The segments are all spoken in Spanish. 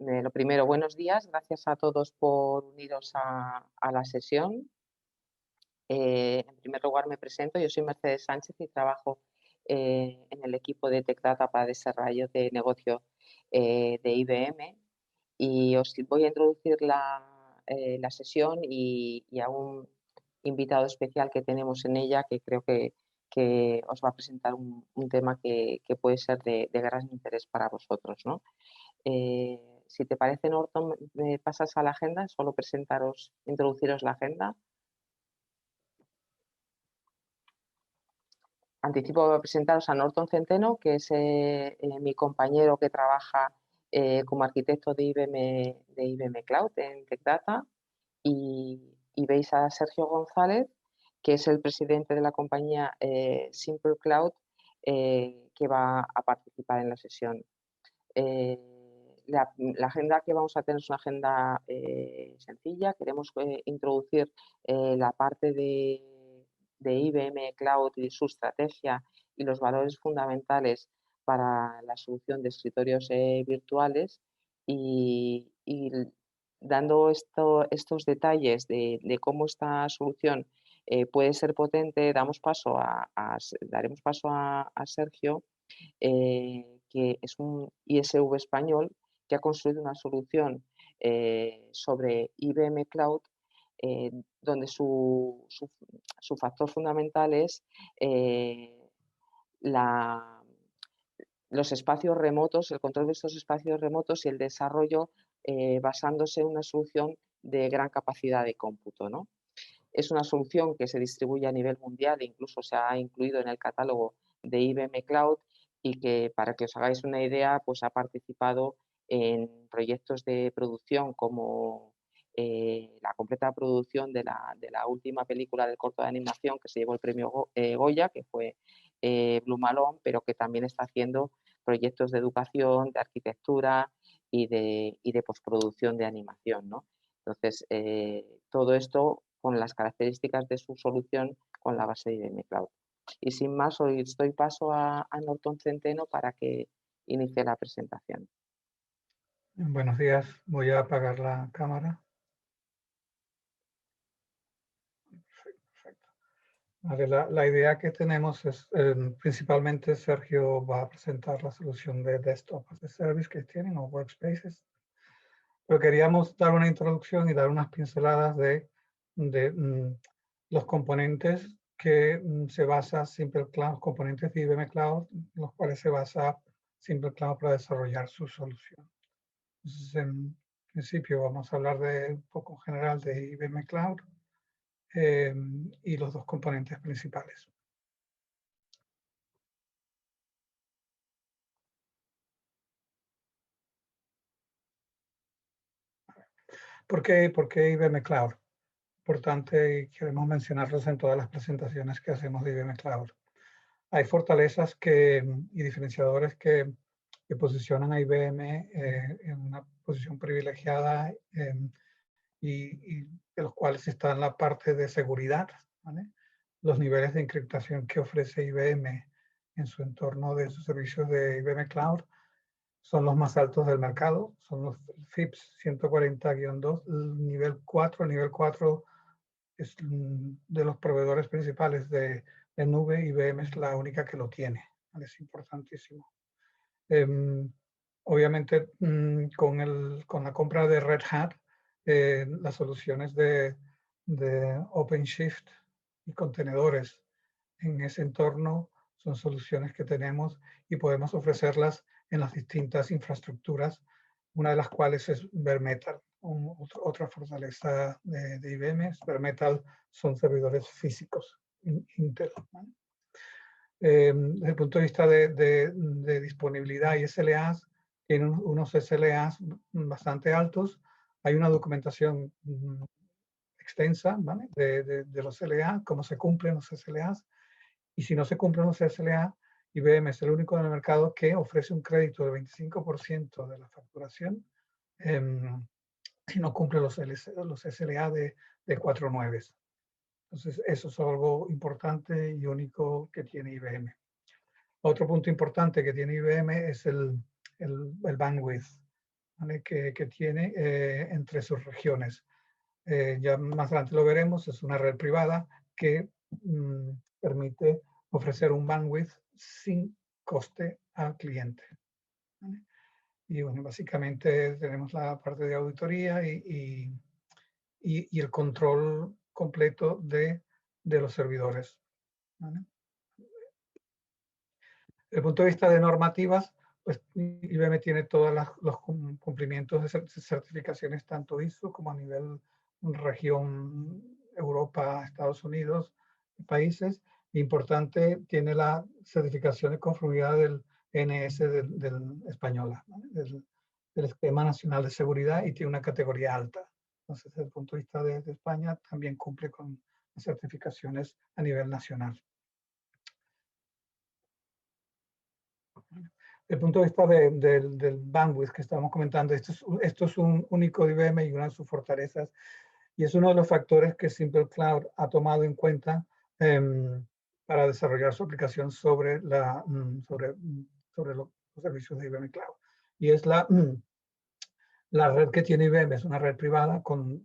Lo primero, buenos días. Gracias a todos por uniros a la sesión. En primer lugar, me presento. Yo soy Mercedes Sánchez y trabajo en el equipo de Tech Data para desarrollo de negocio de IBM. Y os voy a introducir la sesión y a un invitado especial que tenemos en ella, que creo que os va a presentar un tema que puede ser de gran interés para vosotros, ¿no? Si te parece, Norton, me pasas a la agenda, solo introduciros la agenda. Anticipo presentaros a Norton Centeno, que es mi compañero que trabaja como arquitecto de IBM Cloud en Tech Data, y veis a Sergio González, que es el presidente de la compañía Simple Cloud, que va a participar en la sesión. La agenda que vamos a tener es una agenda sencilla. Queremos introducir la parte de IBM Cloud y su estrategia y los valores fundamentales para la solución de escritorios virtuales, y dando estos detalles de cómo esta solución puede ser potente, daremos paso a Sergio, que es un ISV español que ha construido una solución sobre IBM Cloud, donde su factor fundamental es los espacios remotos, el control de estos espacios remotos y el desarrollo basándose en una solución de gran capacidad de cómputo, ¿no? Es una solución que se distribuye a nivel mundial e incluso se ha incluido en el catálogo de IBM Cloud, y que, para que os hagáis una idea, pues ha participado en proyectos de producción como la completa producción de la última película del corto de animación que se llevó el premio Goya, que fue Blue Malone, pero que también está haciendo proyectos de educación, de arquitectura y de postproducción de animación, ¿no? Entonces, todo esto con las características de su solución con la base de IBM Cloud. Y sin más, hoy doy paso a Norton Centeno para que inicie la presentación. Buenos días, voy a apagar la cámara. Perfecto. Vale, la idea que tenemos es, principalmente Sergio va a presentar la solución de Desktop as a Service que tienen, o Workspaces. Pero queríamos dar una introducción y dar unas pinceladas de los componentes que se basa Simple Cloud, componentes de IBM Cloud, los cuales se basa Simple Cloud para desarrollar su solución. Entonces, en principio vamos a hablar de un poco en general de IBM Cloud y los dos componentes principales. ¿Por qué IBM Cloud? Importante, y queremos mencionarlos en todas las presentaciones que hacemos de IBM Cloud. Hay fortalezas y diferenciadores que posicionan a IBM en una posición privilegiada, y de los cuales están la parte de seguridad, ¿vale? Los niveles de encriptación que ofrece IBM en su entorno de sus servicios de IBM Cloud son los más altos del mercado, son los FIPS 140-2, nivel 4. El nivel 4 es de los proveedores principales de nube. IBM es la única que lo tiene, ¿vale? Es importantísimo. Obviamente, con la compra de Red Hat, las soluciones de OpenShift y contenedores en ese entorno son soluciones que tenemos y podemos ofrecerlas en las distintas infraestructuras, una de las cuales es Bare Metal. Otra fortaleza de IBM es Bare Metal, son servidores físicos Intel, ¿vale? Desde el punto de vista de disponibilidad y SLAs, tienen unos SLAs bastante altos. Hay una documentación extensa, ¿vale? de los SLA, cómo se cumplen los SLAs. Y si no se cumplen los SLA, IBM es el único en el mercado que ofrece un crédito de 25% de la facturación si no cumple los SLA de 4 9. Entonces, eso es algo importante y único que tiene IBM. Otro punto importante que tiene IBM es el bandwidth. ¿vale? que tiene entre sus regiones. Ya más adelante lo veremos, es una red privada que permite ofrecer un bandwidth sin coste al cliente. ¿Vale? Y bueno, básicamente tenemos la parte de auditoría y el control completo de los servidores. ¿Vale? Desde el punto de vista de normativas, pues IBM tiene todos los cumplimientos de certificaciones, tanto ISO como a nivel región Europa, Estados Unidos, países. Importante, tiene la certificación de conformidad del NS del española, ¿no? del Esquema Nacional de Seguridad, y tiene una categoría alta. Entonces, desde el punto de vista de España, también cumple con las certificaciones a nivel nacional. Desde el punto de vista del bandwidth que estamos comentando, esto es un único de IBM y una de sus fortalezas, y es uno de los factores que Simple Cloud ha tomado en cuenta para desarrollar su aplicación sobre los servicios de IBM Cloud. Y es la red que tiene IBM, es una red privada con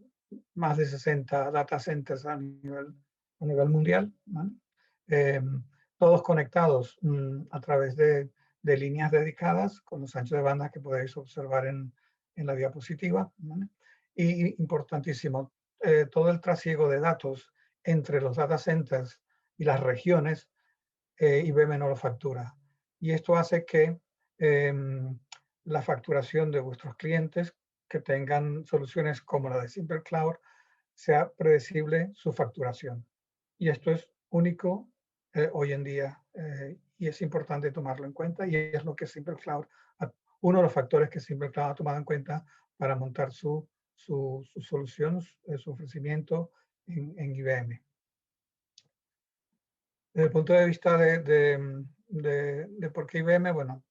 más de 60 data centers a nivel mundial, ¿vale? Todos conectados a través de líneas dedicadas con los anchos de banda que podéis observar en la diapositiva, ¿vale? Y importantísimo, todo el trasiego de datos entre los data centers y las regiones, IBM no lo factura. Y esto hace que la facturación de vuestros clientes que tengan soluciones como la de Simple Cloud sea predecible su facturación. Y esto es único hoy en día y es importante tomarlo en cuenta, y es lo que Simple Cloud, uno de los factores que Simple Cloud ha tomado en cuenta para montar su solución, su ofrecimiento en IBM. Desde el punto de vista de por qué IBM, bueno,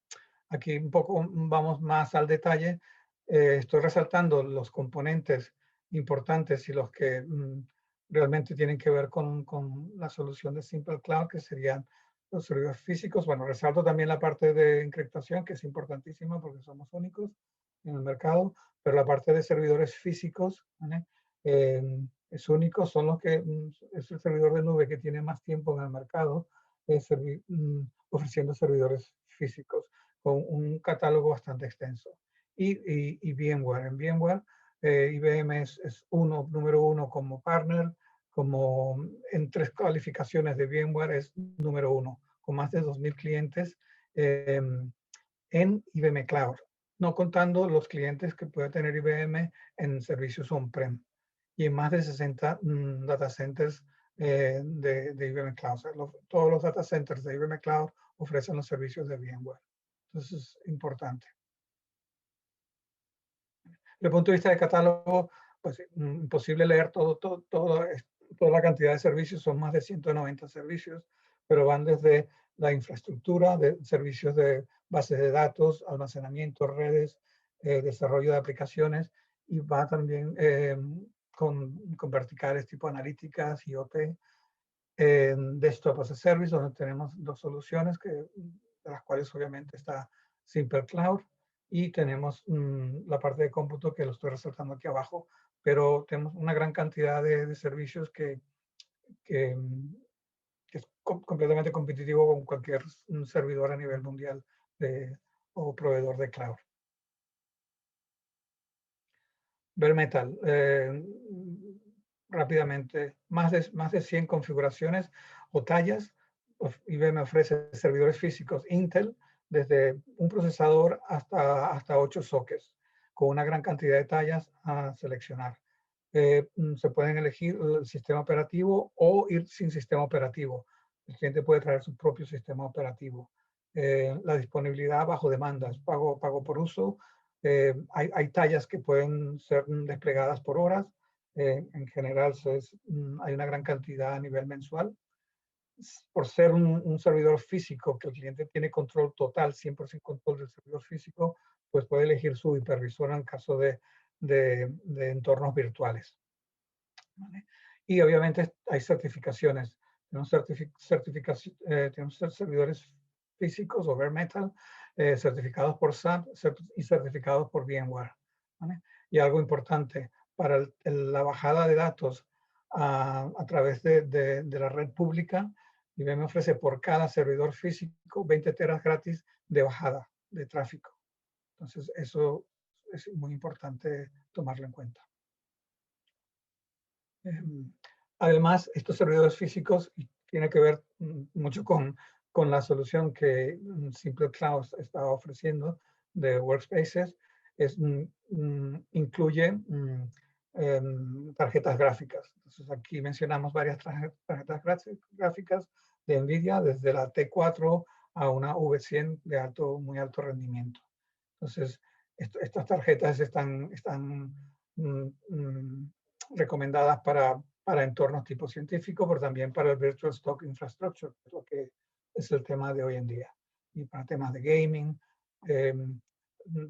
aquí un poco vamos más al detalle. Estoy resaltando los componentes importantes y los que realmente tienen que ver con la solución de Simple Cloud, que serían los servidores físicos. Bueno, resalto también la parte de encriptación, que es importantísima porque somos únicos en el mercado, pero la parte de servidores físicos, ¿vale? Es único, son los que es el servidor de nube que tiene más tiempo en el mercado ofreciendo servidores físicos con un catálogo bastante extenso. Y VMware. En VMware, IBM es número uno como partner, como en 3 calificaciones de VMware es número uno, con más de 2.000 clientes en IBM Cloud, no contando los clientes que puede tener IBM en servicios on-prem, y en más de 60 data centers de IBM Cloud. O sea, todos los data centers de IBM Cloud ofrecen los servicios de VMware. Entonces es importante. Desde el punto de vista de catálogo, pues imposible leer toda la cantidad de servicios, son más de 190 servicios, pero van desde la infraestructura, de servicios de bases de datos, almacenamiento, redes, desarrollo de aplicaciones, y va también con verticales tipo analíticas, IoT, Desktop as a Service, donde tenemos 2 soluciones, de las cuales obviamente está Simple Cloud, y tenemos la parte de cómputo que lo estoy resaltando aquí abajo, pero tenemos una gran cantidad de servicios que es completamente competitivo con cualquier servidor a nivel mundial o proveedor de cloud. Bare Metal, rápidamente, más de 100 configuraciones o tallas. IBM ofrece servidores físicos Intel, desde un procesador hasta 8 sockets, con una gran cantidad de tallas a seleccionar. Se pueden elegir el sistema operativo o ir sin sistema operativo. El cliente puede traer su propio sistema operativo. La disponibilidad bajo demandas, pago por uso. Hay tallas que pueden ser desplegadas por horas. En general hay una gran cantidad a nivel mensual. Por ser un servidor físico que el cliente tiene control total, 100% control del servidor físico, pues puede elegir su hipervisor en caso de entornos virtuales. ¿Vale? Y obviamente hay certificaciones. Tenemos servidores físicos o bare metal certificados por SAP y certificados por VMware, ¿vale? Y algo importante, para la bajada de datos a través de la red pública, IBM ofrece por cada servidor físico 20 teras gratis de bajada de tráfico. Entonces, eso es muy importante tomarlo en cuenta. Además, estos servidores físicos tienen que ver mucho con la solución que Simple Cloud está ofreciendo de Workspaces. Incluye tarjetas gráficas. Entonces, aquí mencionamos varias tarjetas gráficas de NVIDIA, desde la T4 a una V100 de muy alto rendimiento. Entonces, estas tarjetas están recomendadas para entornos tipo científico, pero también para el Virtual Stock Infrastructure, lo que es el tema de hoy en día. Y para temas de gaming,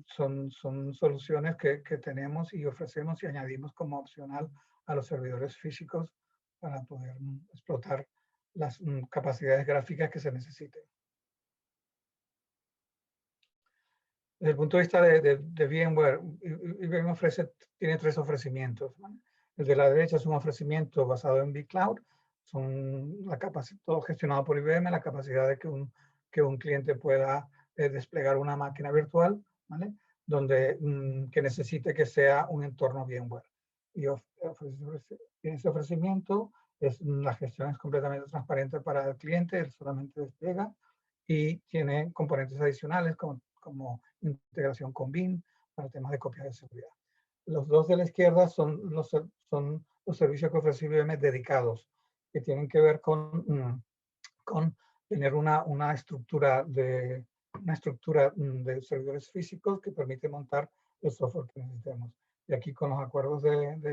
son soluciones que tenemos y ofrecemos y añadimos como opcional a los servidores físicos para poder explotar las capacidades gráficas que se necesiten. Desde el punto de vista de VMware, IBM tiene 3 ofrecimientos, ¿vale? El de la derecha es un ofrecimiento basado en vCloud, todo gestionado por IBM, la capacidad de que un cliente pueda desplegar una máquina virtual, ¿vale? Que necesite que sea un entorno VMware. Y tiene ese ofrecimiento, la gestión es completamente transparente para el cliente, él solamente despliega y tiene componentes adicionales como integración con BIM para temas de copia de seguridad. Los dos de la izquierda son los servicios que ofrece IBM dedicados, que tienen que ver con tener una estructura de servidores físicos que permite montar el software que necesitemos. Y aquí con los acuerdos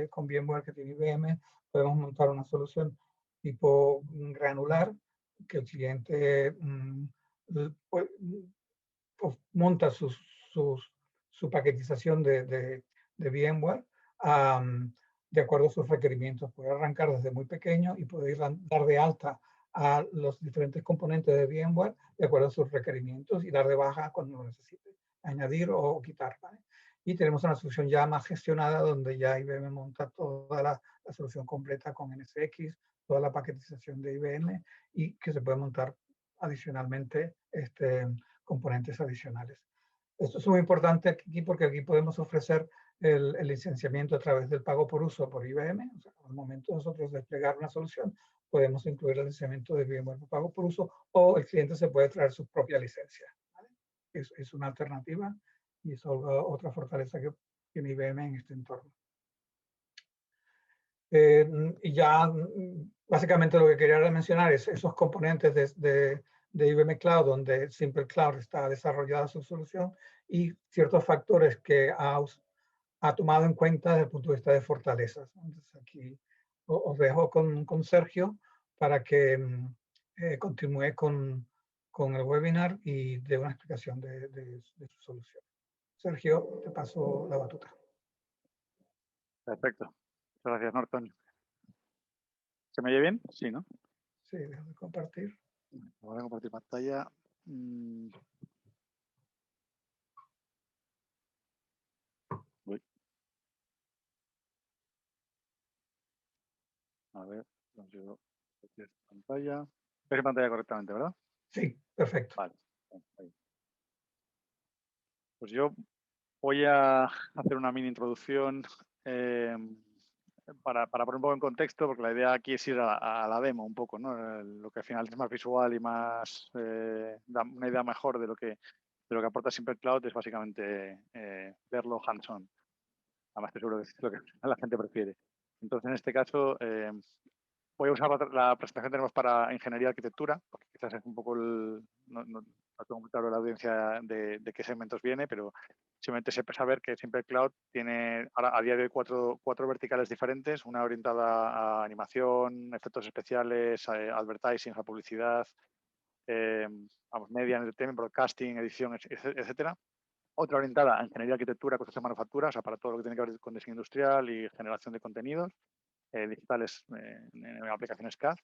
con VMware que tiene IBM, podemos montar una solución tipo granular que el cliente monta su paquetización de VMware de acuerdo a sus requerimientos. Puede arrancar desde muy pequeño y puede dar de alta a los diferentes componentes de VMware de acuerdo a sus requerimientos y dar de baja cuando lo necesite, añadir o quitar, ¿vale? Y tenemos una solución ya más gestionada donde ya IBM monta toda la solución completa con NSX, toda la paquetización de IBM y que se puede montar adicionalmente componentes adicionales. Esto es muy importante aquí porque aquí podemos ofrecer el licenciamiento a través del pago por uso por IBM. O sea, al momento de nosotros desplegar una solución, podemos incluir el licenciamiento de IBM por pago por uso o el cliente se puede traer su propia licencia, ¿vale? Es una alternativa y es otra fortaleza que tiene IBM en este entorno. Y ya básicamente lo que quería mencionar es esos componentes de IBM Cloud, donde Simple Cloud está desarrollada su solución y ciertos factores que ha tomado en cuenta desde el punto de vista de fortalezas. Entonces aquí os dejo con Sergio para que continúe con el webinar y dé una explicación de su solución. Sergio, te paso la batuta. Perfecto. Muchas gracias, Norton. ¿Se me oye bien? Sí, ¿no? Sí, déjame compartir. Voy a compartir pantalla. Voy. A ver, consigo compartir pantalla. ¿Ves pantalla correctamente, verdad? Sí, perfecto. Vale. Ahí. Pues yo voy a hacer una mini introducción para poner un poco en contexto, porque la idea aquí es ir a la demo un poco, ¿no? Lo que al final es más visual y más da una idea mejor de lo que aporta Simple Cloud es básicamente verlo hands-on. Además, estoy seguro que es lo que la gente prefiere. Entonces, en este caso, voy a usar la presentación que tenemos para ingeniería y arquitectura, porque quizás es un poco no tengo muy claro la audiencia de qué segmentos viene, pero simplemente saber que Simple Cloud tiene ahora, a día de hoy cuatro verticales diferentes, una orientada a animación, efectos especiales, advertising, a publicidad, media, entertainment, broadcasting, edición, etcétera. Otra orientada a ingeniería, arquitectura, construcción, manufactura, o sea, para todo lo que tiene que ver con diseño industrial y generación de contenidos digitales en aplicaciones CAD.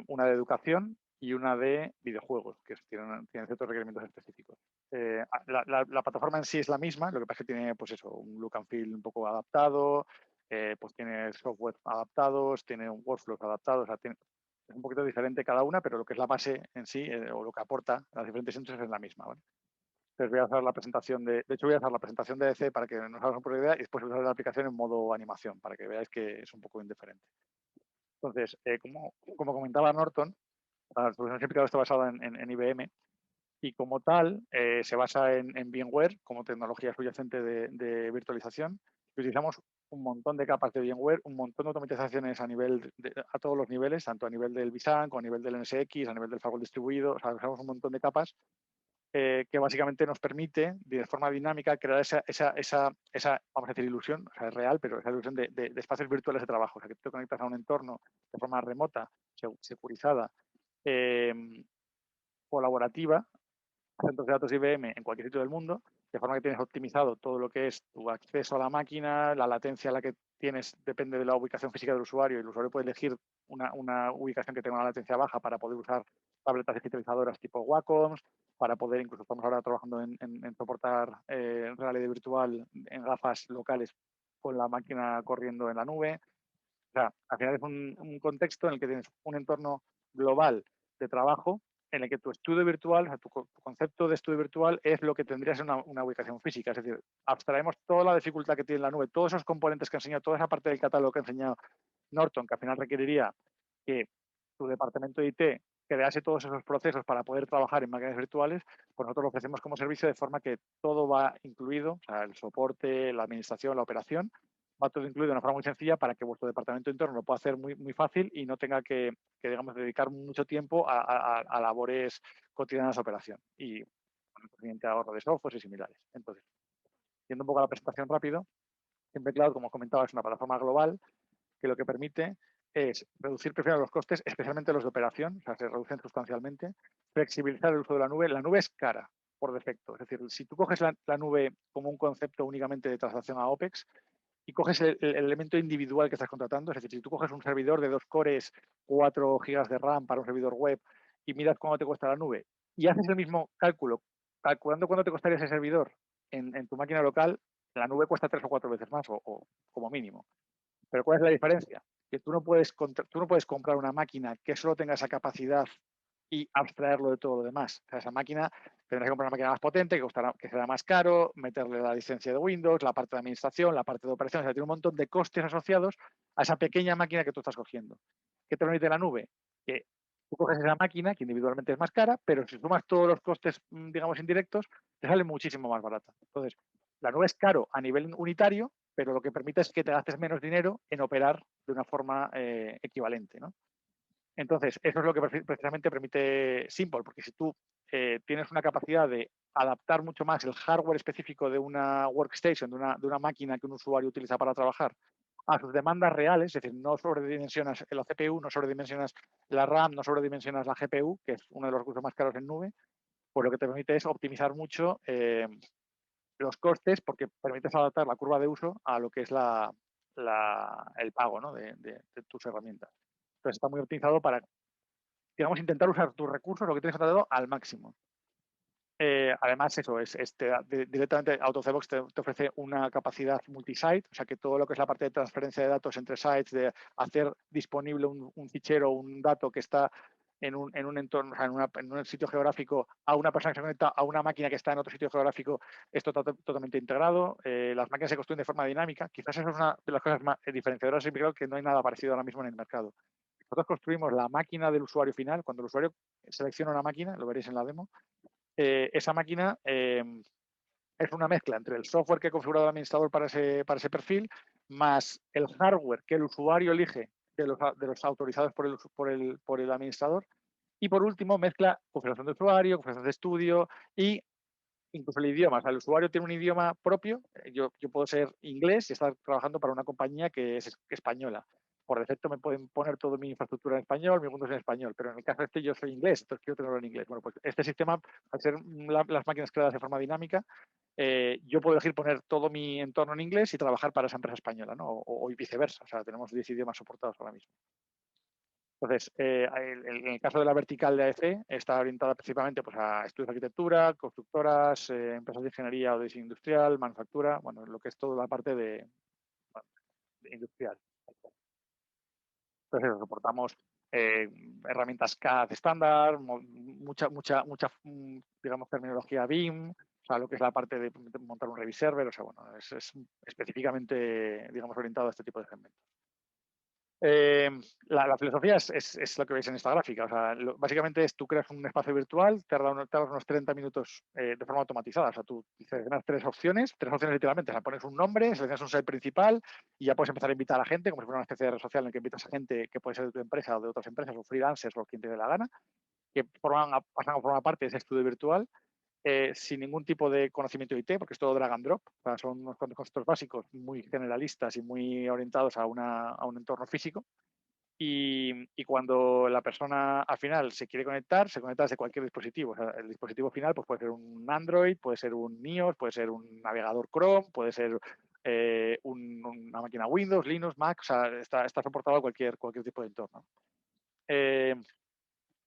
Una de educación, y una de videojuegos, que tienen ciertos requerimientos específicos. La plataforma en sí es la misma, lo que pasa es que tiene pues eso, un look and feel un poco adaptado, pues tiene software adaptados, tiene un workflows adaptados, o sea, es un poquito diferente cada una, pero lo que es la base en sí, o lo que aporta las diferentes industries es la misma, ¿vale? Entonces voy a hacer la presentación de hecho voy a hacer la presentación de DC para que nos hagas una idea y después usar la aplicación en modo animación para que veáis que es un poco indiferente. Entonces, como comentaba Norton, la solución simplificada está basada en IBM y como tal se basa en VMware como tecnología subyacente de virtualización. Utilizamos un montón de capas de VMware, un montón de automatizaciones a todos los niveles, tanto a nivel del vSAN, como a nivel del NSX, a nivel del firewall distribuido. O sea, usamos un montón de capas que básicamente nos permite de forma dinámica crear esa vamos a decir, ilusión, o sea, es real, pero esa ilusión de espacios virtuales de trabajo. O sea, que tú te conectas a un entorno de forma remota, securizada, colaborativa, centros de datos IBM en cualquier sitio del mundo, de forma que tienes optimizado todo lo que es tu acceso a la máquina, la latencia a la que tienes depende de la ubicación física del usuario, y el usuario puede elegir una ubicación que tenga una latencia baja para poder usar tabletas digitalizadoras tipo Wacoms, para poder, incluso estamos ahora trabajando en soportar realidad virtual en gafas locales con la máquina corriendo en la nube. O sea, al final es un contexto en el que tienes un entorno global de trabajo en el que tu estudio virtual, o sea, tu concepto de estudio virtual es lo que tendrías en una ubicación física. Es decir, abstraemos toda la dificultad que tiene la nube, todos esos componentes que ha enseñado, toda esa parte del catálogo que ha enseñado Norton, que al final requeriría que tu departamento de IT crease todos esos procesos para poder trabajar en máquinas virtuales, pues nosotros lo ofrecemos como servicio de forma que todo va incluido, o sea, el soporte, la administración, la operación, va todo incluido de una forma muy sencilla para que vuestro departamento interno lo pueda hacer muy, muy fácil y no tenga que digamos, dedicar mucho tiempo a labores cotidianas de operación y con el correspondiente ahorro de software y similares. Entonces, yendo un poco a la presentación rápido, Simple Cloud, como comentaba, es una plataforma global que lo que permite es reducir primero los costes, especialmente los de operación, o sea, se reducen sustancialmente, flexibilizar el uso de la nube. La nube es cara por defecto, es decir, si tú coges la nube como un concepto únicamente de transacción a OPEX, y coges el elemento individual que estás contratando, es decir, si tú coges un servidor de 2 cores, 4 gigas de RAM para un servidor web y miras cuánto te cuesta la nube y haces el mismo cálculo, calculando cuánto te costaría ese servidor en tu máquina local, la nube cuesta 3 o 4 veces más o como mínimo. Pero ¿cuál es la diferencia? Que tú no puedes comprar una máquina que solo tenga esa capacidad y abstraerlo de todo lo demás. O sea, esa máquina tendrás que comprar una máquina más potente, que será más caro, meterle la licencia de Windows, la parte de administración, la parte de operaciones. O sea, tiene un montón de costes asociados a esa pequeña máquina que tú estás cogiendo. ¿Qué te permite la nube? Que tú coges esa máquina, que individualmente es más cara, pero si sumas todos los costes, digamos, indirectos, te sale muchísimo más barata. Entonces, la nube es caro a nivel unitario, pero lo que permite es que te gastes menos dinero en operar de una forma equivalente, ¿no? Entonces, eso es lo que precisamente permite Simple, porque si tú tienes una capacidad de adaptar mucho más el hardware específico de una workstation, de una máquina que un usuario utiliza para trabajar, a sus demandas reales, es decir, no sobredimensionas la CPU, no sobredimensionas la RAM, no sobredimensionas la GPU, que es uno de los recursos más caros en nube, pues lo que te permite es optimizar mucho los costes porque permites adaptar la curva de uso a lo que es el pago, ¿no? de tus herramientas. Entonces está muy optimizado para, digamos, intentar usar tus recursos, lo que tienes contratado, al máximo. Además, eso directamente AutoCBox te ofrece una capacidad multisite, o sea que todo lo que es la parte de transferencia de datos entre sites, de hacer disponible un fichero, un dato que está en un entorno, o sea, en un sitio geográfico, a una persona que se conecta a una máquina que está en otro sitio geográfico, esto está totalmente integrado. Las máquinas se construyen de forma dinámica. Quizás eso es una de las cosas más diferenciadoras, creo que no hay nada parecido ahora mismo en el mercado. Nosotros construimos la máquina del usuario final. Cuando el usuario selecciona una máquina, lo veréis en la demo, esa máquina es una mezcla entre el software que ha configurado el administrador para ese perfil, más el hardware que el usuario elige de los autorizados por el administrador. Y por último, mezcla configuración de usuario, configuración de estudio y incluso el idioma. O sea, el usuario tiene un idioma propio. Yo puedo ser inglés y estar trabajando para una compañía que es española. Por defecto me pueden poner toda mi infraestructura en español, mi mundo es en español, pero en el caso yo soy inglés, entonces quiero tenerlo en inglés. Bueno, pues este sistema, al ser las máquinas creadas de forma dinámica, yo puedo elegir poner todo mi entorno en inglés y trabajar para esa empresa española, ¿no? O viceversa. O sea, tenemos 10 idiomas soportados ahora mismo. Entonces, en el caso de la vertical de AEC, está orientada principalmente pues, a estudios de arquitectura, constructoras, empresas de ingeniería o de diseño industrial, manufactura, bueno, lo que es toda la parte de industrial. Entonces, soportamos herramientas CAD estándar, digamos, terminología BIM, o sea, lo que es la parte de montar un Reviserver, o sea, bueno, es específicamente, digamos, orientado a este tipo de segmentos. La filosofía es lo que veis en esta gráfica. O sea, básicamente es tú creas un espacio virtual, tardas unos 30 minutos de forma automatizada. O sea, tú seleccionas tres opciones literalmente. O sea, pones un nombre, seleccionas un site principal y ya puedes empezar a invitar a gente, como si fuera una especie de red social en la que invitas a gente que puede ser de tu empresa o de otras empresas o freelancers o quien te dé la gana, que pasan a formar parte de ese estudio virtual. Sin ningún tipo de conocimiento de IT, porque es todo drag and drop. O sea, son unos conceptos básicos muy generalistas y muy orientados a un entorno físico. Y cuando la persona al final se quiere conectar, se conecta desde cualquier dispositivo. O sea, el dispositivo final pues, puede ser un Android, puede ser un iOS, puede ser un navegador Chrome, puede ser una máquina Windows, Linux, Mac. O sea, está soportado a cualquier tipo de entorno.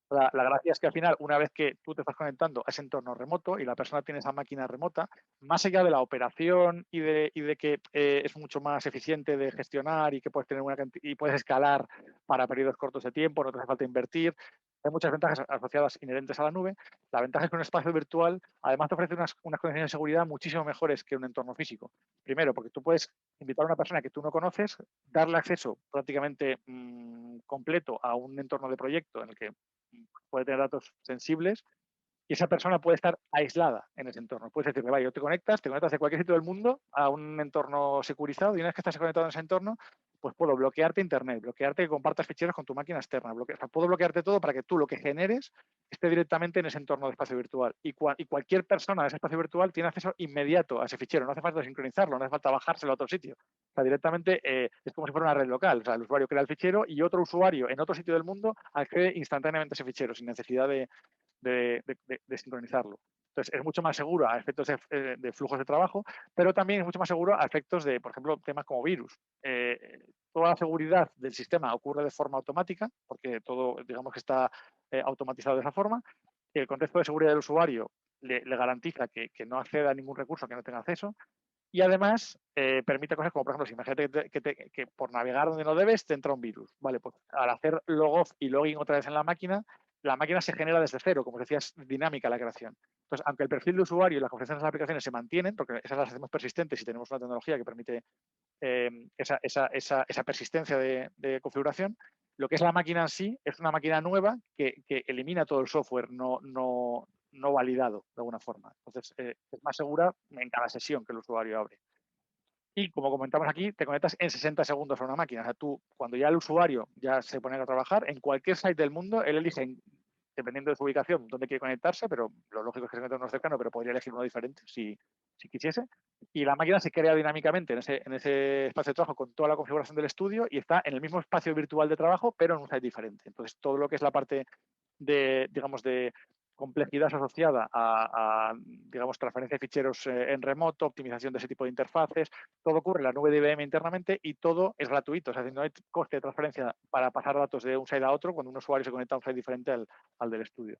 La gracia es que al final, una vez que tú te estás conectando a ese entorno remoto y la persona tiene esa máquina remota, más allá de la operación y de que es mucho más eficiente de gestionar y que puedes tener y puedes escalar para periodos cortos de tiempo, no te hace falta invertir. Hay muchas ventajas asociadas inherentes a la nube. La ventaja es que un espacio virtual además te ofrece unas condiciones de seguridad muchísimo mejores que un entorno físico. Primero, porque tú puedes invitar a una persona que tú no conoces, darle acceso prácticamente completo a un entorno de proyecto en el que puede tener datos sensibles y esa persona puede estar aislada en ese entorno. Puedes decirle, vaya, te conectas de cualquier sitio del mundo a un entorno securizado y una vez que estás conectado en ese entorno, pues puedo bloquearte internet, bloquearte que compartas ficheros con tu máquina externa, puedo bloquearte todo para que tú lo que generes esté directamente en ese entorno de espacio virtual. Y cualquier persona de ese espacio virtual tiene acceso inmediato a ese fichero, no hace falta sincronizarlo, no hace falta bajárselo a otro sitio. O sea, directamente es como si fuera una red local. O sea, el usuario crea el fichero y otro usuario en otro sitio del mundo accede instantáneamente a ese fichero sin necesidad de sincronizarlo. Entonces, es mucho más seguro a efectos de flujos de trabajo, pero también es mucho más seguro a efectos de, por ejemplo, temas como virus. Toda la seguridad del sistema ocurre de forma automática, porque todo, digamos que está automatizado de esa forma. El contexto de seguridad del usuario le garantiza que no acceda a ningún recurso que no tenga acceso. Y además permite cosas como, por ejemplo, si imagínate que por navegar donde no debes te entra un virus. Vale, pues al hacer logoff y login otra vez en la máquina se genera desde cero, como decías, dinámica la creación. Entonces, aunque el perfil de usuario y las configuraciones de las aplicaciones se mantienen, porque esas las hacemos persistentes y tenemos una tecnología que permite esa persistencia de configuración, lo que es la máquina en sí es una máquina nueva que elimina todo el software no validado de alguna forma. Entonces, es más segura en cada sesión que el usuario abre. Y como comentamos aquí, te conectas en 60 segundos a una máquina. O sea, tú, cuando ya el usuario ya se pone a trabajar, en cualquier site del mundo, él elige, dependiendo de su ubicación, dónde quiere conectarse, pero lo lógico es que se conecte uno cercano, pero podría elegir uno diferente si quisiese. Y la máquina se crea dinámicamente en ese espacio de trabajo con toda la configuración del estudio y está en el mismo espacio virtual de trabajo, pero en un site diferente. Entonces, todo lo que es la parte digamos, de complejidad asociada a digamos, transferencia de ficheros en remoto, optimización de ese tipo de interfaces, todo ocurre en la nube de IBM internamente y todo es gratuito. O sea, no hay coste de transferencia para pasar datos de un site a otro cuando un usuario se conecta a un site diferente al del estudio.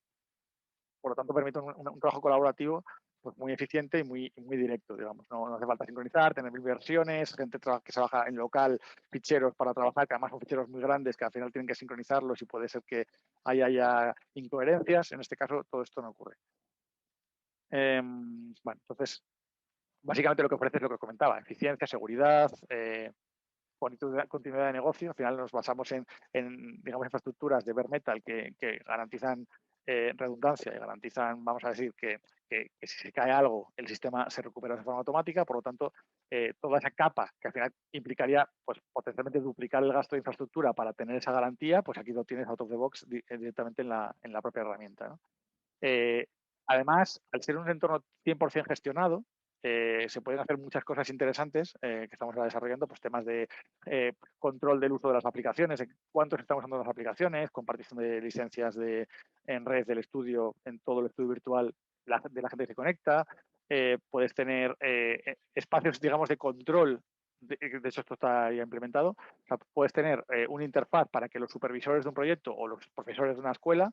Por lo tanto, permite un trabajo colaborativo pues muy eficiente y muy directo, digamos. No hace falta sincronizar, tener mil versiones, gente que se baja en local ficheros para trabajar, que además son ficheros muy grandes que al final tienen que sincronizarlos y puede ser que haya incoherencias. En este caso, todo esto no ocurre. Bueno, entonces, básicamente lo que ofrece es lo que os comentaba, eficiencia, seguridad, continuidad de negocio. Al final nos basamos en digamos, infraestructuras de bare metal que garantizan redundancia y garantizan, vamos a decir, que si se cae algo, el sistema se recupera de forma automática. Por lo tanto, toda esa capa que al final implicaría pues, potencialmente duplicar el gasto de infraestructura para tener esa garantía, pues aquí lo tienes out of the box directamente en la propia herramienta, ¿no? Además, al ser un entorno 100% gestionado, se pueden hacer muchas cosas interesantes que estamos desarrollando, pues temas de control del uso de las aplicaciones, de cuántos estamos usando las aplicaciones, compartición de licencias en red del estudio, en todo el estudio virtual de la gente que se conecta. Puedes tener espacios, digamos, de control de hecho esto está ya implementado, o sea, puedes tener una interfaz para que los supervisores de un proyecto o los profesores de una escuela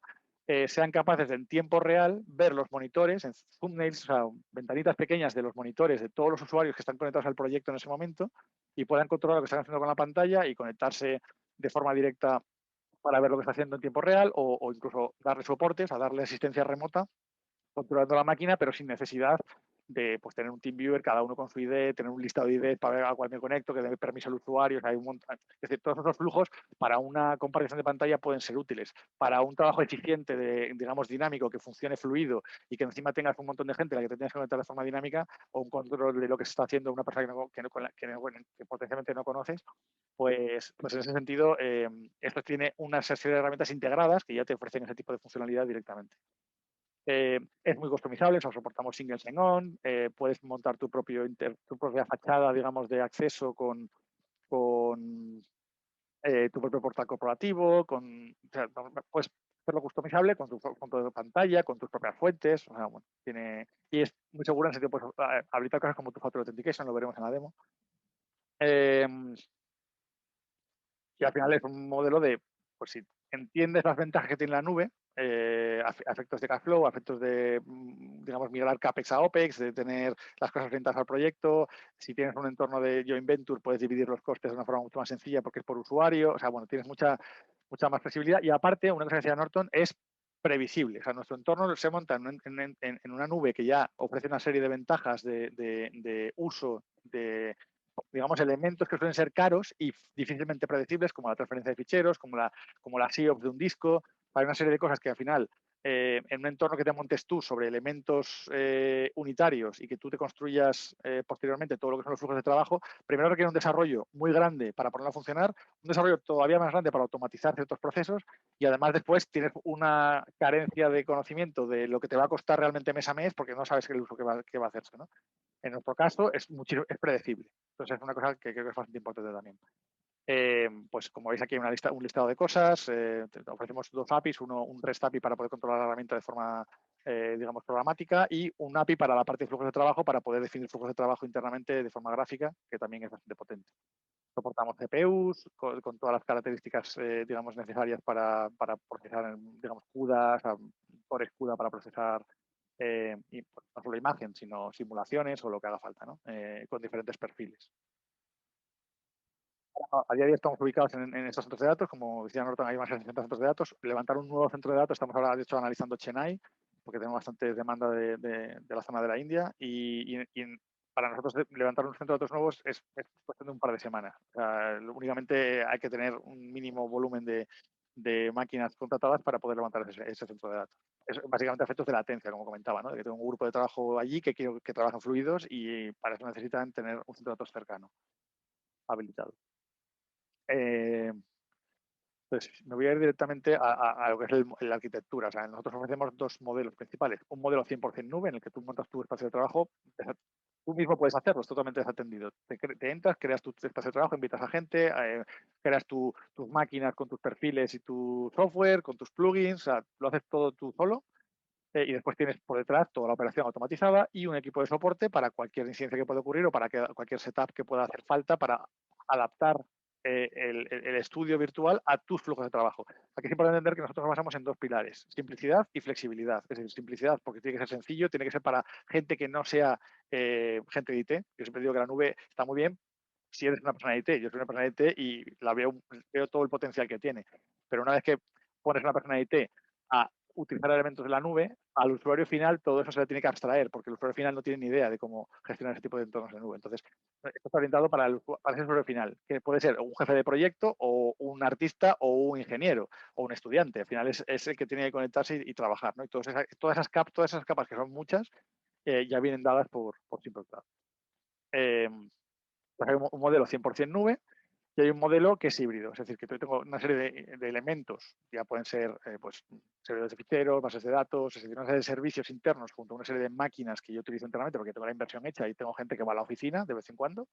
sean capaces de en tiempo real ver los monitores en thumbnails, o sea, ventanitas pequeñas de los monitores de todos los usuarios que están conectados al proyecto en ese momento y puedan controlar lo que están haciendo con la pantalla y conectarse de forma directa para ver lo que está haciendo en tiempo real o incluso darle soportes, a darle asistencia remota controlando la máquina, pero sin necesidad de pues, tener un TeamViewer, cada uno con su ID, tener un listado de ID para ver a cuál me conecto, que dé permiso al usuario. O sea, hay un montón, es decir, todos esos flujos para una comparación de pantalla pueden ser útiles. Para un trabajo eficiente, digamos, dinámico, que funcione fluido y que encima tengas un montón de gente a la que te tengas que conectar de forma dinámica o un control de lo que se está haciendo una persona que potencialmente no conoces, pues en ese sentido, esto tiene una serie de herramientas integradas que ya te ofrecen ese tipo de funcionalidad directamente. Es muy customizable, o sea, soportamos single sign-on, puedes montar tu propia fachada, digamos, de acceso con tu propio portal corporativo, o sea, puedes hacerlo customizable con tu pantalla, con tus propias fuentes, o sea, bueno, y es muy seguro en el sentido, pues, habilitar cosas como tu Factor Authentication, lo veremos en la demo. Y al final es un modelo de, pues si entiendes las ventajas que tiene la nube, efectos de cash flow, efectos de, digamos, migrar CAPEX a OPEX, de tener las cosas orientadas al proyecto. Si tienes un entorno de joint venture, puedes dividir los costes de una forma mucho más sencilla porque es por usuario. O sea, bueno, tienes mucha más flexibilidad. Y aparte, una cosa que decía Norton, es previsible. O sea, nuestro entorno se monta en una nube que ya ofrece una serie de ventajas de uso, de digamos, elementos que suelen ser caros y difícilmente predecibles, como la transferencia de ficheros, como la SIOP de un disco. Hay una serie de cosas que al final, en un entorno que te montes tú sobre elementos unitarios y que tú te construyas posteriormente todo lo que son los flujos de trabajo, primero requiere un desarrollo muy grande para ponerlo a funcionar, un desarrollo todavía más grande para automatizar ciertos procesos y además después tienes una carencia de conocimiento de lo que te va a costar realmente mes a mes porque no sabes el uso que va a hacerse, ¿no? En nuestro caso es predecible. Entonces es una cosa que creo que es bastante importante también. Pues como veis aquí hay un listado de cosas. Ofrecemos dos APIs, un REST API para poder controlar la herramienta de forma, digamos, programática y un API para la parte de flujos de trabajo para poder definir flujos de trabajo internamente de forma gráfica, que también es bastante potente. Soportamos CPUs con todas las características, digamos, necesarias para procesar, digamos, CUDAs, por CUDA para procesar y no solo imagen, sino simulaciones o lo que haga falta, ¿no? Con diferentes perfiles. A día de hoy estamos ubicados en estos centros de datos, como decía Norton, hay más de 60 centros de datos. Levantar un nuevo centro de datos, estamos ahora de hecho analizando Chennai, porque tenemos bastante demanda de la zona de la India y para nosotros levantar un centro de datos nuevos es cuestión de un par de semanas. O sea, únicamente hay que tener un mínimo volumen de máquinas contratadas para poder levantar ese centro de datos. Es básicamente efectos de latencia, como comentaba, ¿no? De que tengo un grupo de trabajo allí que quiero que trabajen fluidos y para eso necesitan tener un centro de datos cercano, habilitado. Entonces, me voy a ir directamente a lo que es la arquitectura. O sea, nosotros ofrecemos dos modelos principales. Un modelo 100% nube, en el que tú montas tu espacio de trabajo. Tú mismo puedes hacerlo, es totalmente desatendido. Te entras, creas tu espacio de trabajo, invitas a gente, creas tus máquinas con tus perfiles y tu software, con tus plugins. O sea, lo haces todo tú solo. Y después tienes por detrás toda la operación automatizada y un equipo de soporte para cualquier incidencia que pueda ocurrir o para cualquier setup que pueda hacer falta para adaptar el estudio virtual a tus flujos de trabajo. Aquí es importante entender que nosotros nos basamos en dos pilares, simplicidad y flexibilidad. Es decir, simplicidad porque tiene que ser sencillo, tiene que ser para gente que no sea gente de IT. Yo siempre digo que la nube está muy bien si eres una persona de IT. Yo soy una persona de IT y veo todo el potencial que tiene. Pero una vez que pones una persona de IT a utilizar elementos de la nube, al usuario final todo eso se le tiene que abstraer, porque el usuario final no tiene ni idea de cómo gestionar ese tipo de entornos de nube. Entonces, esto está orientado para ese usuario final, que puede ser un jefe de proyecto o un artista o un ingeniero o un estudiante. Al final es el que tiene que conectarse y trabajar, ¿no? Y todas esas capas, que son muchas, ya vienen dadas por Simple Cloud. Pues hay un modelo 100% nube, y hay un modelo que es híbrido, es decir, que yo tengo una serie de elementos, ya pueden ser pues, servidores de ficheros, bases de datos, es decir, una serie de servicios internos junto a una serie de máquinas que yo utilizo internamente porque tengo la inversión hecha y tengo gente que va a la oficina de vez en cuando.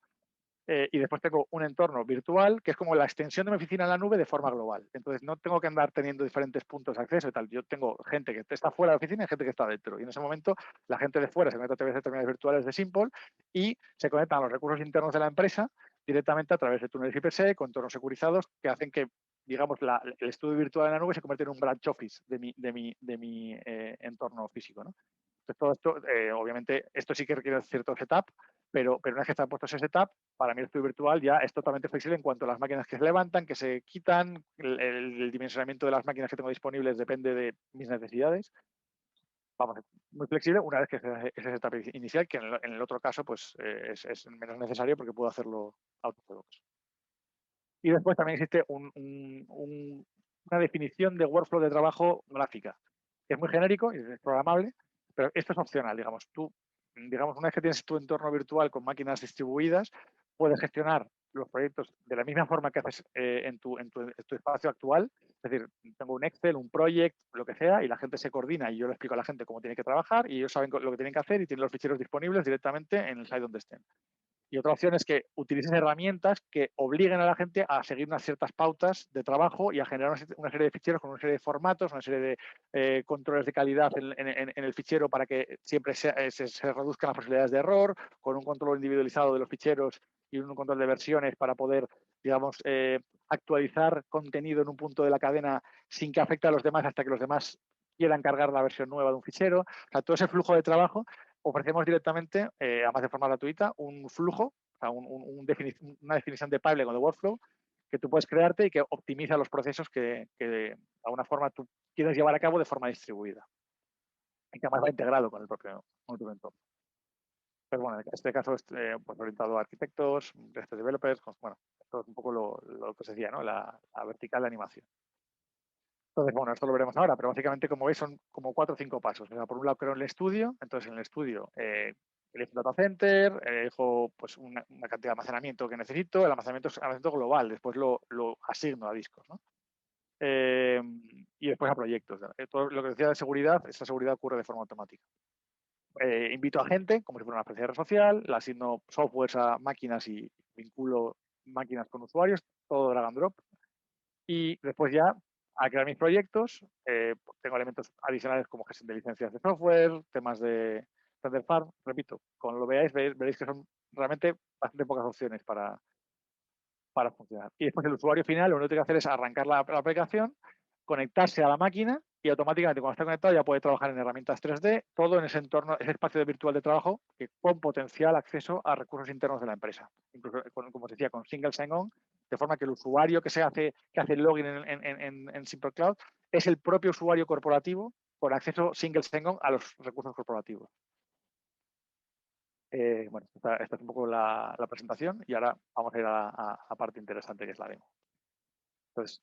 Y después tengo un entorno virtual que es como la extensión de mi oficina en la nube de forma global. Entonces no tengo que andar teniendo diferentes puntos de acceso y tal. Yo tengo gente que está fuera de la oficina y gente que está dentro. Y en ese momento la gente de fuera se conecta a través de terminales virtuales de Simple y se conectan a los recursos internos de la empresa directamente a través de túneles IPsec con entornos securizados que hacen que, digamos, el estudio virtual en la nube se convierte en un branch office de mi entorno físico, ¿no? Entonces, todo esto, obviamente, esto sí que requiere cierto setup, pero una vez que está puesto ese setup, para mí el estudio virtual ya es totalmente flexible en cuanto a las máquinas que se levantan, que se quitan, el dimensionamiento de las máquinas que tengo disponibles depende de mis necesidades. Vamos, muy flexible una vez que ese setup inicial, que en el otro caso pues es menos necesario porque puedo hacerlo out of the box. Y después también existe una definición de workflow de trabajo gráfica, que es muy genérico y es programable, pero esto es opcional, digamos. Tú, digamos, una vez que tienes tu entorno virtual con máquinas distribuidas, puedes gestionar los proyectos de la misma forma que haces en tu espacio actual. Es decir, tengo un Excel, un project, lo que sea, y la gente se coordina y yo le explico a la gente cómo tiene que trabajar y ellos saben lo que tienen que hacer y tienen los ficheros disponibles directamente en el site donde estén. Y otra opción es que utilices herramientas que obliguen a la gente a seguir unas ciertas pautas de trabajo y a generar una serie de ficheros con una serie de formatos, una serie de controles de calidad en el fichero para que siempre se reduzcan las posibilidades de error, con un control individualizado de los ficheros y un control de versiones para poder, digamos, actualizar contenido en un punto de la cadena sin que afecte a los demás hasta que los demás quieran cargar la versión nueva de un fichero. O sea, todo ese flujo de trabajo ofrecemos directamente, además de forma gratuita, un flujo, o sea, una definición de pipeline o de workflow que tú puedes crearte y que optimiza los procesos que de alguna forma tú quieres llevar a cabo de forma distribuida. Y que además va integrado con el propio entorno. Pero bueno, en este caso es pues orientado a arquitectos, developers, bueno, esto es un poco lo que se decía, ¿no? La vertical de animación. Entonces, bueno, esto lo veremos ahora, pero básicamente, como veis, son como 4 o 5 pasos. O sea, por un lado, creo el estudio. Entonces, en el estudio, elijo un data center, elijo pues, una cantidad de almacenamiento que necesito. El almacenamiento es almacenamiento global. Después lo asigno a discos, ¿no? Y después a proyectos. Todo lo que decía de seguridad, esa seguridad ocurre de forma automática. Invito a gente, como si fuera una especie de red social, le asigno softwares a máquinas y vinculo máquinas con usuarios, todo drag and drop. Y después ya, a crear mis proyectos, tengo elementos adicionales como gestión de licencias de software, temas de render farm. Repito, cuando lo veáis, veréis que son realmente bastante pocas opciones para funcionar. Y después el usuario final, lo único que tiene que hacer es arrancar la aplicación, conectarse a la máquina y automáticamente cuando está conectado ya puede trabajar en herramientas 3D, todo en ese entorno, ese espacio virtual de trabajo que con potencial acceso a recursos internos de la empresa. Incluso, como os decía, con single sign-on, de forma que el usuario que hace el login en Simple Cloud es el propio usuario corporativo con acceso single sign-on a los recursos corporativos. Bueno, esta es un poco la presentación y ahora vamos a ir a la parte interesante que es la demo. Entonces,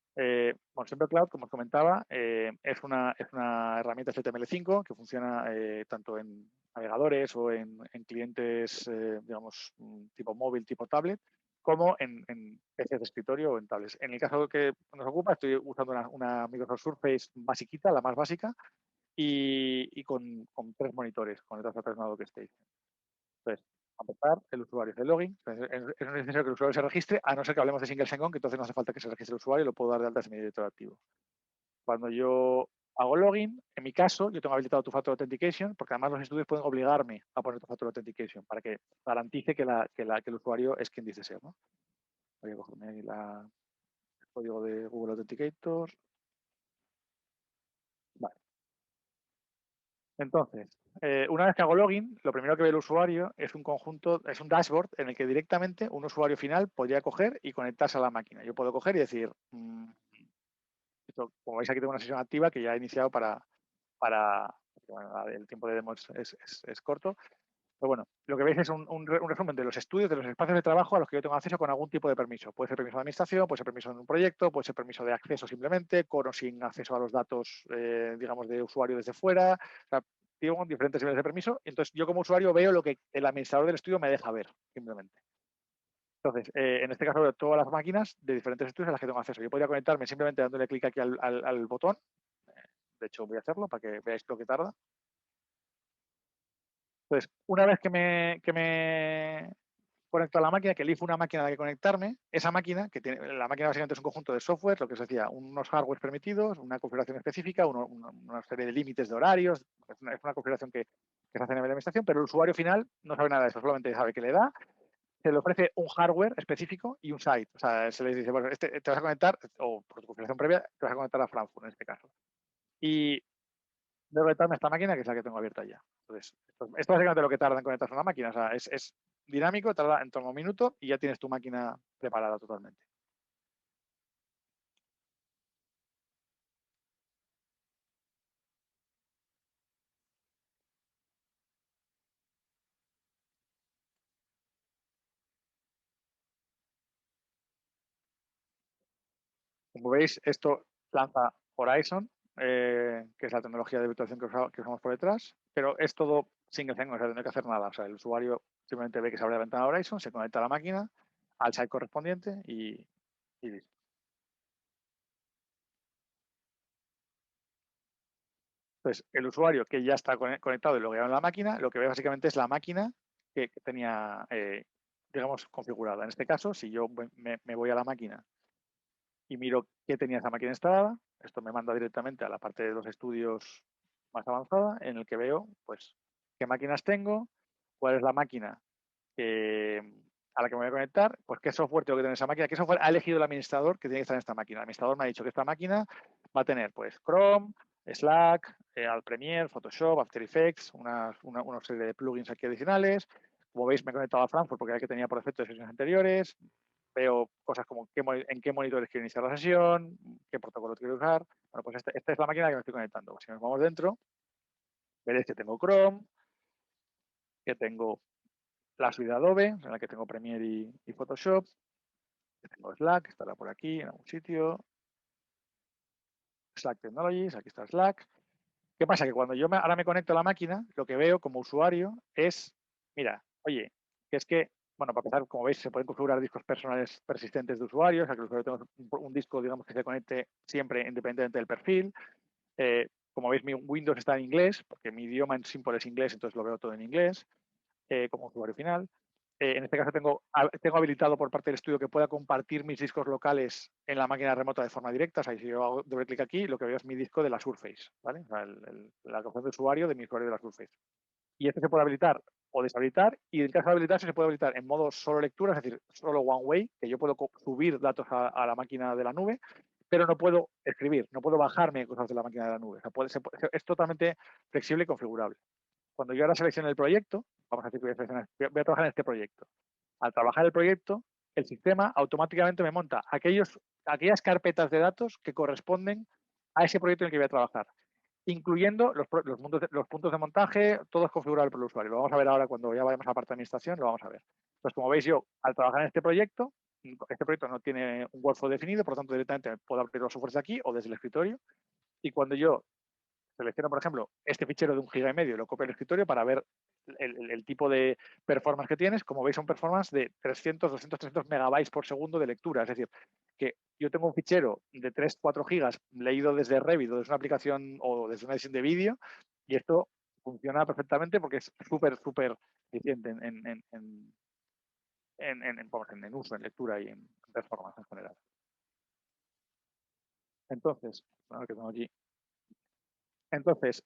bueno, Simple Cloud, como os comentaba, es una herramienta HTML5 que funciona tanto en navegadores o en clientes, digamos, tipo móvil, tipo tablet, como en PCs de escritorio o en tablets. En el caso que nos ocupa, estoy usando una Microsoft Surface basiquita, la más básica, y con 3 monitores, con el transfer que estéis. Entonces, a empezar, el usuario es el login. Es necesario que el usuario se registre, a no ser que hablemos de single sign-on, que entonces no hace falta que se registre el usuario y lo puedo dar de alta en mi directorio activo. Cuando yo hago login, en mi caso, yo tengo habilitado Two-Factor Authentication, porque además los estudios pueden obligarme a poner Two-Factor Authentication para que garantice que el usuario es quien dice ser, ¿no? Voy a cogerme ahí el código de Google Authenticator. Vale. Entonces, una vez que hago login, lo primero que ve el usuario es un conjunto, es un dashboard en el que directamente un usuario final podría coger y conectarse a la máquina. Yo puedo coger y decir, esto, como veis aquí tengo una sesión activa que ya he iniciado para bueno, el tiempo de demo es corto. Pero bueno, lo que veis es un resumen de los estudios, de los espacios de trabajo a los que yo tengo acceso con algún tipo de permiso. Puede ser permiso de administración, puede ser permiso en un proyecto, puede ser permiso de acceso simplemente, con o sin acceso a los datos, digamos, de usuario desde fuera. O sea, tengo diferentes niveles de permiso. Entonces, yo como usuario veo lo que el administrador del estudio me deja ver, simplemente. Entonces, en este caso, veo todas las máquinas de diferentes estudios a las que tengo acceso. Yo podría conectarme simplemente dándole clic aquí al botón. De hecho, voy a hacerlo para que veáis lo que tarda. Entonces, una vez que me conecto a la máquina, que elijo una máquina a la que conectarme, esa máquina, la máquina básicamente es un conjunto de software, lo que os decía, unos hardware permitidos, una configuración específica, una serie de límites de horarios, es una configuración que se hace a nivel de administración, pero el usuario final no sabe nada de eso, solamente sabe que le da, se le ofrece un hardware específico y un site. O sea, se les dice, bueno, te vas a conectar, o por tu configuración previa, te vas a conectar a Frankfurt en este caso. Y debo conectarme a esta máquina, que es la que tengo abierta ya. Entonces, esto es básicamente lo que tarda en conectarse a una máquina. O sea, es dinámico, tarda en torno a un minuto y ya tienes tu máquina preparada totalmente. Como veis, esto lanza Horizon, que es la tecnología de virtualización que usamos por detrás, pero es todo single sign, o sea, no hay que hacer nada. O sea, el usuario simplemente ve que se abre la ventana Horizon, se conecta a la máquina, al site correspondiente y listo. Entonces, el usuario que ya está conectado y logueado en la máquina, lo que ve básicamente es la máquina que tenía, digamos, configurada. En este caso, si yo me voy a la máquina y miro qué tenía esa máquina instalada, esto me manda directamente a la parte de los estudios más avanzada, en el que veo, pues, qué máquinas tengo, cuál es la máquina a la que me voy a conectar, pues qué software tengo que tener en esa máquina, qué software ha elegido el administrador que tiene que estar en esta máquina. El administrador me ha dicho que esta máquina va a tener, pues, Chrome, Slack, Al Premiere, Photoshop, After Effects, una serie de plugins aquí adicionales. Como veis, me he conectado a Frankfurt porque era el que tenía por defecto de sesiones anteriores. Veo cosas como en qué monitores quiero iniciar la sesión, qué protocolo quiero usar. Bueno, pues esta es la máquina a la que me estoy conectando. Si nos vamos dentro, veréis que tengo Chrome, que tengo la suite de Adobe, en la que tengo Premiere y Photoshop, que tengo Slack, que estará por aquí en algún sitio. Slack Technologies, aquí está Slack. ¿Qué pasa? Que cuando yo ahora me conecto a la máquina, lo que veo como usuario es, mira, oye, que es que, bueno, para empezar, como veis, se pueden configurar discos personales persistentes de usuarios, o sea, que el usuario tenga un disco, digamos, que se conecte siempre independientemente del perfil. Como veis, mi Windows está en inglés, porque mi idioma en Simple es inglés, entonces lo veo todo en inglés, como usuario final. En este caso tengo habilitado por parte del estudio que pueda compartir mis discos locales en la máquina remota de forma directa. O sea, si yo hago doble clic aquí, lo que veo es mi disco de la Surface, ¿vale? O sea, la opción de usuario de mi usuario de la Surface. Y este se puede habilitar o deshabilitar, y en caso de habilitarse se puede habilitar en modo solo lectura, es decir, solo one way, que yo puedo subir datos a la máquina de la nube, pero no puedo escribir, no puedo bajarme cosas de la máquina de la nube. O sea, es totalmente flexible y configurable. Cuando yo ahora seleccione el proyecto, vamos a decir que voy a trabajar en este proyecto. Al trabajar el proyecto, el sistema automáticamente me monta aquellas carpetas de datos que corresponden a ese proyecto en el que voy a trabajar, incluyendo los puntos de montaje, todo es configurable por el usuario. Lo vamos a ver ahora cuando ya vayamos a la parte de administración, lo vamos a ver. Entonces, como veis, yo al trabajar en este proyecto no tiene un workflow definido, por lo tanto, directamente puedo abrir los softwares de aquí o desde el escritorio. Y cuando yo selecciono, por ejemplo, este fichero de 1,5 GB, lo copio al escritorio para ver el tipo de performance que tienes. Como veis, son performance de 300, 200, 300 megabytes por segundo de lectura. Es decir, que yo tengo un fichero de 3, 4 gigas leído desde Revit o desde una aplicación o desde una edición de vídeo, y esto funciona perfectamente porque es súper eficiente en uso, en lectura y en performance en general. Entonces, a ver qué tengo aquí. Entonces,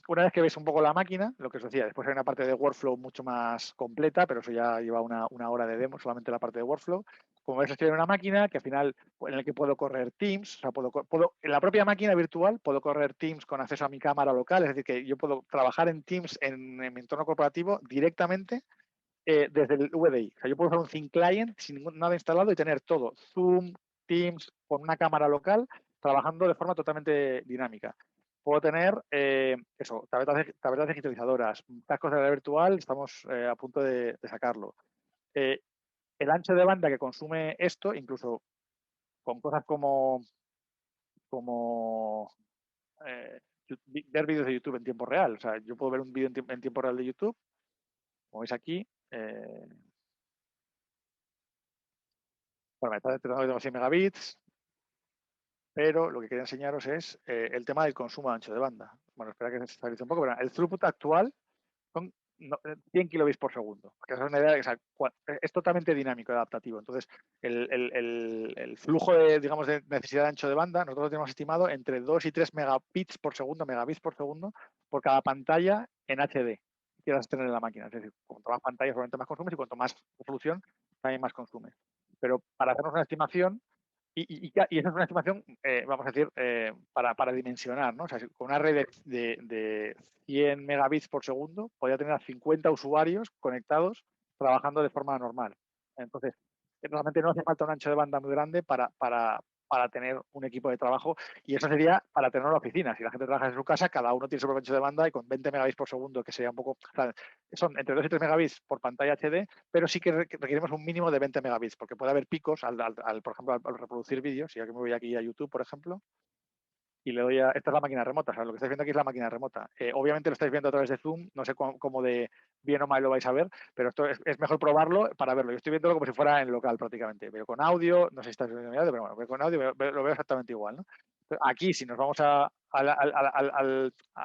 una vez que veis un poco la máquina, lo que os decía, después hay una parte de workflow mucho más completa, pero eso ya lleva una hora de demo, solamente la parte de workflow. Como veis, estoy en una máquina que al final, en la que puedo correr Teams, o sea, en la propia máquina virtual puedo correr Teams con acceso a mi cámara local, es decir, que yo puedo trabajar en Teams en mi entorno corporativo directamente desde el VDI. O sea, yo puedo usar un Thin Client sin nada instalado y tener todo, Zoom, Teams, con una cámara local, trabajando de forma totalmente dinámica. Puedo tener tabletas digitalizadoras, cascos de realidad virtual, estamos a punto de sacarlo. El ancho de banda que consume esto, incluso con cosas como ver vídeos de YouTube en tiempo real. O sea, yo puedo ver un vídeo en tiempo real de YouTube, como veis aquí. Bueno, me está detectando 100 megabits, pero lo que quería enseñaros es el tema del consumo de ancho de banda. Bueno, espera que se estabilice un poco, pero el throughput actual son 100 kilobits por segundo. Que es una idea, o sea, es totalmente dinámico y adaptativo. Entonces, el flujo de, digamos, de necesidad de ancho de banda, nosotros lo tenemos estimado entre 2 y 3 megabits por segundo por cada pantalla en HD. quieras tener en la máquina. Es decir, cuanto más pantallas, obviamente más consumes y cuanto más resolución, también más consumes. Pero para hacernos una estimación, y esa es una estimación, vamos a decir, para dimensionar, ¿no? O sea, con una red de 100 megabits por segundo, podría tener a 50 usuarios conectados trabajando de forma normal. Entonces, realmente no hace falta un ancho de banda muy grande para tener un equipo de trabajo, y eso sería para tener una oficina. Si la gente trabaja en su casa, cada uno tiene su propio ancho de banda y con 20 megabits por segundo, que sería un poco... O sea, son entre 2 y 3 megabits por pantalla HD, pero sí que requerimos un mínimo de 20 megabits, porque puede haber picos, por ejemplo, al reproducir vídeos. Si yo me voy aquí a YouTube, por ejemplo, y le doy a... Esta es la máquina remota, o sea, lo que estáis viendo aquí es la máquina remota. Obviamente lo estáis viendo a través de Zoom, no sé cómo de bien o mal lo vais a ver, pero esto es mejor probarlo para verlo. Yo estoy viéndolo como si fuera en local prácticamente. Veo con audio, no sé si estáis viendo mi audio, pero bueno, veo con audio, lo veo exactamente igual, ¿no? Aquí, si nos vamos a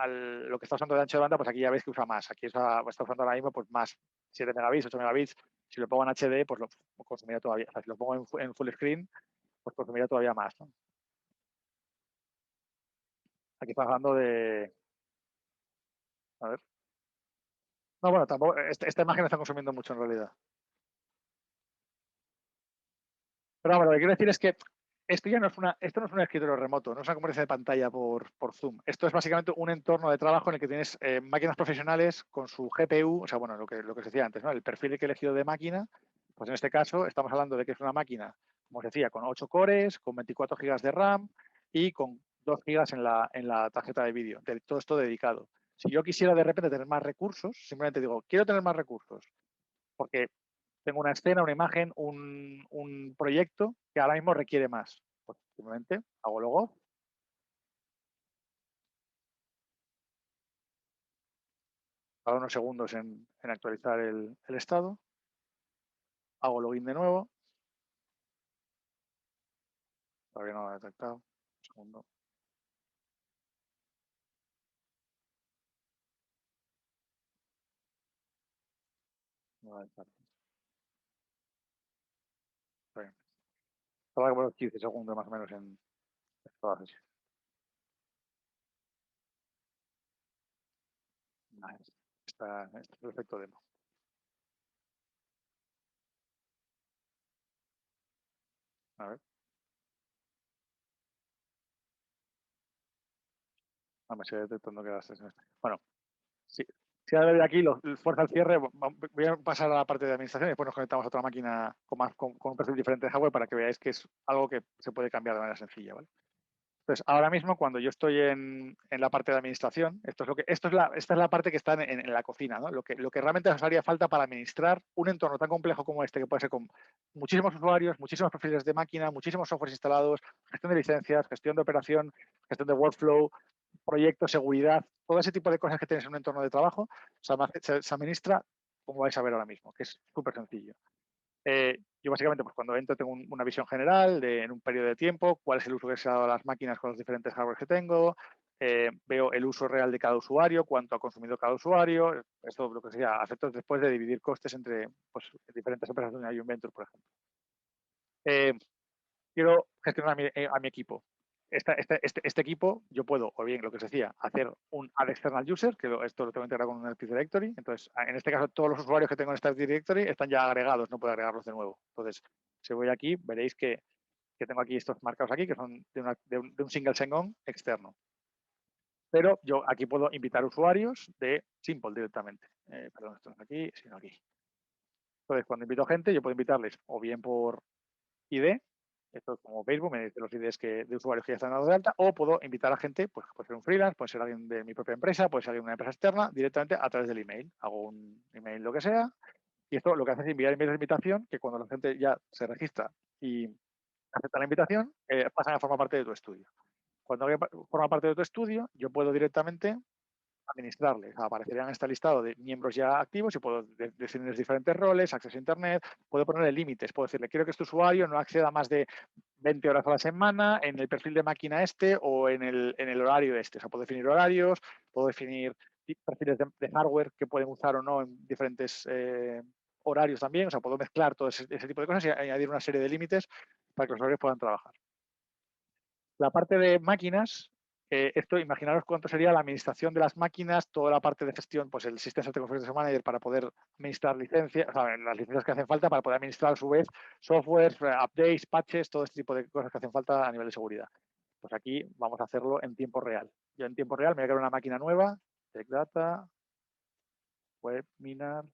lo que está usando de ancho de banda, pues aquí ya veis que usa más. Aquí está usando ahora mismo pues más 7 megabits, 8 megabits. Si lo pongo en HD, pues lo consumiría todavía. O sea, si lo pongo en full screen, pues consumiría todavía más, ¿no? Aquí está hablando de... A ver. No, bueno, tampoco, esta imagen está consumiendo mucho en realidad. Pero bueno, lo que quiero decir es que esto no es un escritorio remoto, no es una conferencia de pantalla por Zoom. Esto es básicamente un entorno de trabajo en el que tienes máquinas profesionales con su GPU, o sea, bueno, lo que se decía antes, ¿no? El perfil que he elegido de máquina, pues en este caso estamos hablando de que es una máquina, como os decía, con 8 cores, con 24 GB de RAM y con 2 GB en la tarjeta de vídeo. Todo esto dedicado. Si yo quisiera de repente tener más recursos, simplemente digo, quiero tener más recursos, porque tengo una escena, una imagen, un proyecto que ahora mismo requiere más. Pues simplemente hago logo. Hago unos segundos en actualizar el estado. Hago login de nuevo. Todavía no lo ha detectado. Un segundo. No lo ha detectado. Está bien. Tarda como 15 segundos más o menos en toda la sesión. Está el efecto demo. A ver. No me sigue detectando que las sesiones. Bueno, sí. Si ahora de aquí fuerza el cierre, voy a pasar a la parte de administración y después nos conectamos a otra máquina con un perfil diferente de hardware para que veáis que es algo que se puede cambiar de manera sencilla, ¿vale? Entonces, ahora mismo cuando yo estoy en la parte de administración, esta es la parte que está en la cocina, ¿no? Lo que realmente os haría falta para administrar un entorno tan complejo como este, que puede ser con muchísimos usuarios, muchísimos perfiles de máquina, muchísimos softwares instalados, gestión de licencias, gestión de operación, gestión de workflow, proyectos, seguridad, todo ese tipo de cosas que tenéis en un entorno de trabajo, se administra como vais a ver ahora mismo, que es súper sencillo. Yo básicamente, pues cuando entro tengo una visión general en un periodo de tiempo, cuál es el uso que se ha dado a las máquinas con los diferentes hardware que tengo, veo el uso real de cada usuario, cuánto ha consumido cada usuario, esto lo que sería efectos después de dividir costes entre pues, diferentes empresas donde hay un venture, por ejemplo. Quiero gestionar a mi equipo. Este equipo, yo puedo, o bien lo que os decía, hacer un add external user, que esto lo tengo integrado con un Active Directory. Entonces, en este caso, todos los usuarios que tengo en este Active Directory están ya agregados, no puedo agregarlos de nuevo. Entonces, si voy aquí, veréis que tengo aquí estos marcados aquí, que son de un single sign-on externo. Pero yo aquí puedo invitar usuarios de Simple directamente. Perdón, esto no es aquí, sino aquí. Entonces, cuando invito gente, yo puedo invitarles o bien por ID, esto es como Facebook, me dice los IDs de usuarios que ya están dados de alta, o puedo invitar a gente, pues puede ser un freelance, puede ser alguien de mi propia empresa, puede ser alguien de una empresa externa, directamente a través del email. Hago un email lo que sea, y esto lo que hace es enviar emails de invitación, que cuando la gente ya se registra y acepta la invitación, pasan a formar parte de tu estudio. Cuando forma parte de tu estudio, yo puedo directamente administrarles. Aparecerían en este listado de miembros ya activos y puedo definir diferentes roles, acceso a Internet, puedo ponerle límites, puedo decirle, quiero que este usuario no acceda a más de 20 horas a la semana en el perfil de máquina este o en el horario este. O sea, puedo definir horarios, puedo definir perfiles de hardware que pueden usar o no en diferentes horarios también. O sea, puedo mezclar todo ese tipo de cosas y añadir una serie de límites para que los usuarios puedan trabajar. La parte de máquinas, esto, imaginaros cuánto sería la administración de las máquinas, toda la parte de gestión, pues el System Configuration Manager para poder administrar licencias, o sea, las licencias que hacen falta para poder administrar a su vez software, updates, patches, todo este tipo de cosas que hacen falta a nivel de seguridad. Pues aquí vamos a hacerlo en tiempo real. Yo en tiempo real me voy a crear una máquina nueva, Tech Data, Web, Minar,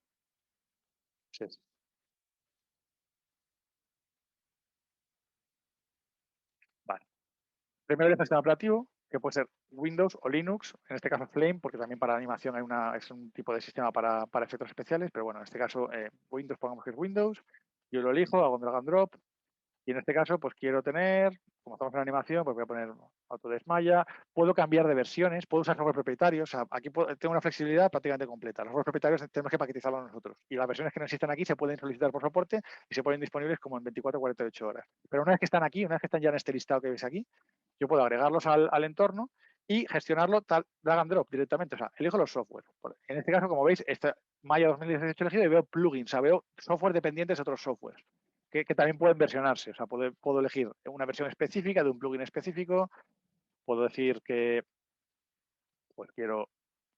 Sys. Vale. Primero el sistema operativo, que puede ser Windows o Linux, en este caso Flame, porque también para animación es un tipo de sistema para efectos especiales, pero bueno, en este caso Windows, pongamos que es Windows, yo lo elijo, hago un drag and drop, y en este caso pues quiero tener, como estamos en animación, pues voy a poner Autodesk Maya, puedo cambiar de versiones, puedo usar software propietario, o sea, aquí tengo una flexibilidad prácticamente completa. Los software propietarios tenemos que paquetizarlos nosotros, y las versiones que no existen aquí se pueden solicitar por soporte y se ponen disponibles como en 24 o 48 horas. Pero una vez que están aquí, una vez que están ya en este listado que veis aquí, yo puedo agregarlos al entorno y gestionarlo drag and drop directamente. O sea, elijo los software. En este caso, como veis, Maya 2018 elegido y veo plugins, o sea, veo software dependientes de otros softwares que también pueden versionarse. O sea, puedo elegir una versión específica de un plugin específico. Puedo decir que pues quiero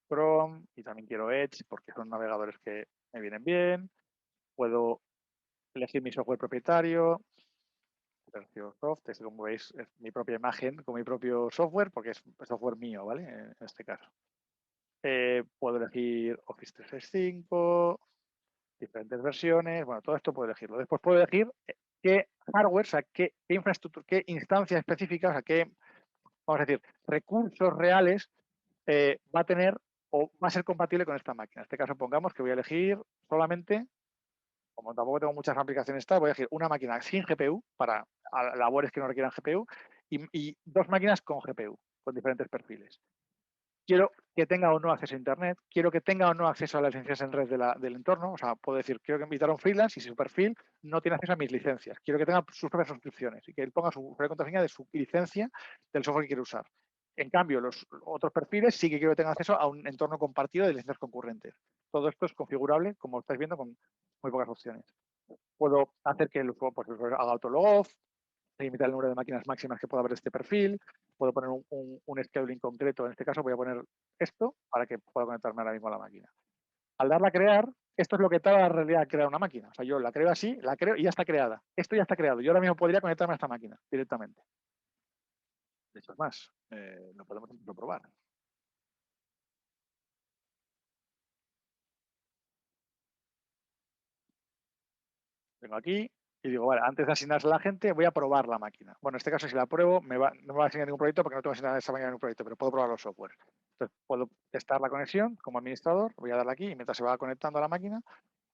Chrome y también quiero Edge porque son navegadores que me vienen bien. Puedo elegir mi software propietario. Soft, como veis, es mi propia imagen con mi propio software, porque es software mío, ¿vale? En este caso. Puedo elegir Office 365, diferentes versiones, bueno, todo esto puedo elegirlo. Después puedo elegir qué hardware, o sea, qué infraestructura, qué instancia específica, o sea, qué, vamos a decir, recursos reales va a tener o va a ser compatible con esta máquina. En este caso, pongamos que voy a elegir solamente, como tampoco tengo muchas aplicaciones, voy a elegir una máquina sin GPU para labores que no requieran GPU y dos máquinas con GPU, con diferentes perfiles. Quiero que tenga o no acceso a Internet, quiero que tenga o no acceso a las licencias en red del entorno, o sea, puedo decir, quiero que invitar a un freelance y su perfil no tiene acceso a mis licencias, quiero que tenga sus propias suscripciones y que él ponga su usuario y contraseña de su licencia del software que quiere usar. En cambio, los otros perfiles sí que quiero que tengan acceso a un entorno compartido de licencias concurrentes. Todo esto es configurable, como estáis viendo, con muy pocas opciones. Puedo hacer que el usuario haga autolog-off, limitar el número de máquinas máximas que pueda haber este perfil, puedo poner un scheduling concreto, en este caso voy a poner esto para que pueda conectarme ahora mismo a la máquina. Al darla a crear, esto es lo que tarda la realidad crear una máquina. O sea, yo la creo así, la creo y ya está creada. Esto ya está creado. Yo ahora mismo podría conectarme a esta máquina directamente. De hecho, es más, lo podemos probar. Vengo aquí y digo, vale, antes de asignarse a la gente, voy a probar la máquina. Bueno, en este caso, si la pruebo, no me va a asignar ningún proyecto porque no tengo asignada esa máquina en ningún proyecto, pero puedo probar los software. Entonces, puedo testar la conexión como administrador, voy a darle aquí y mientras se va conectando a la máquina,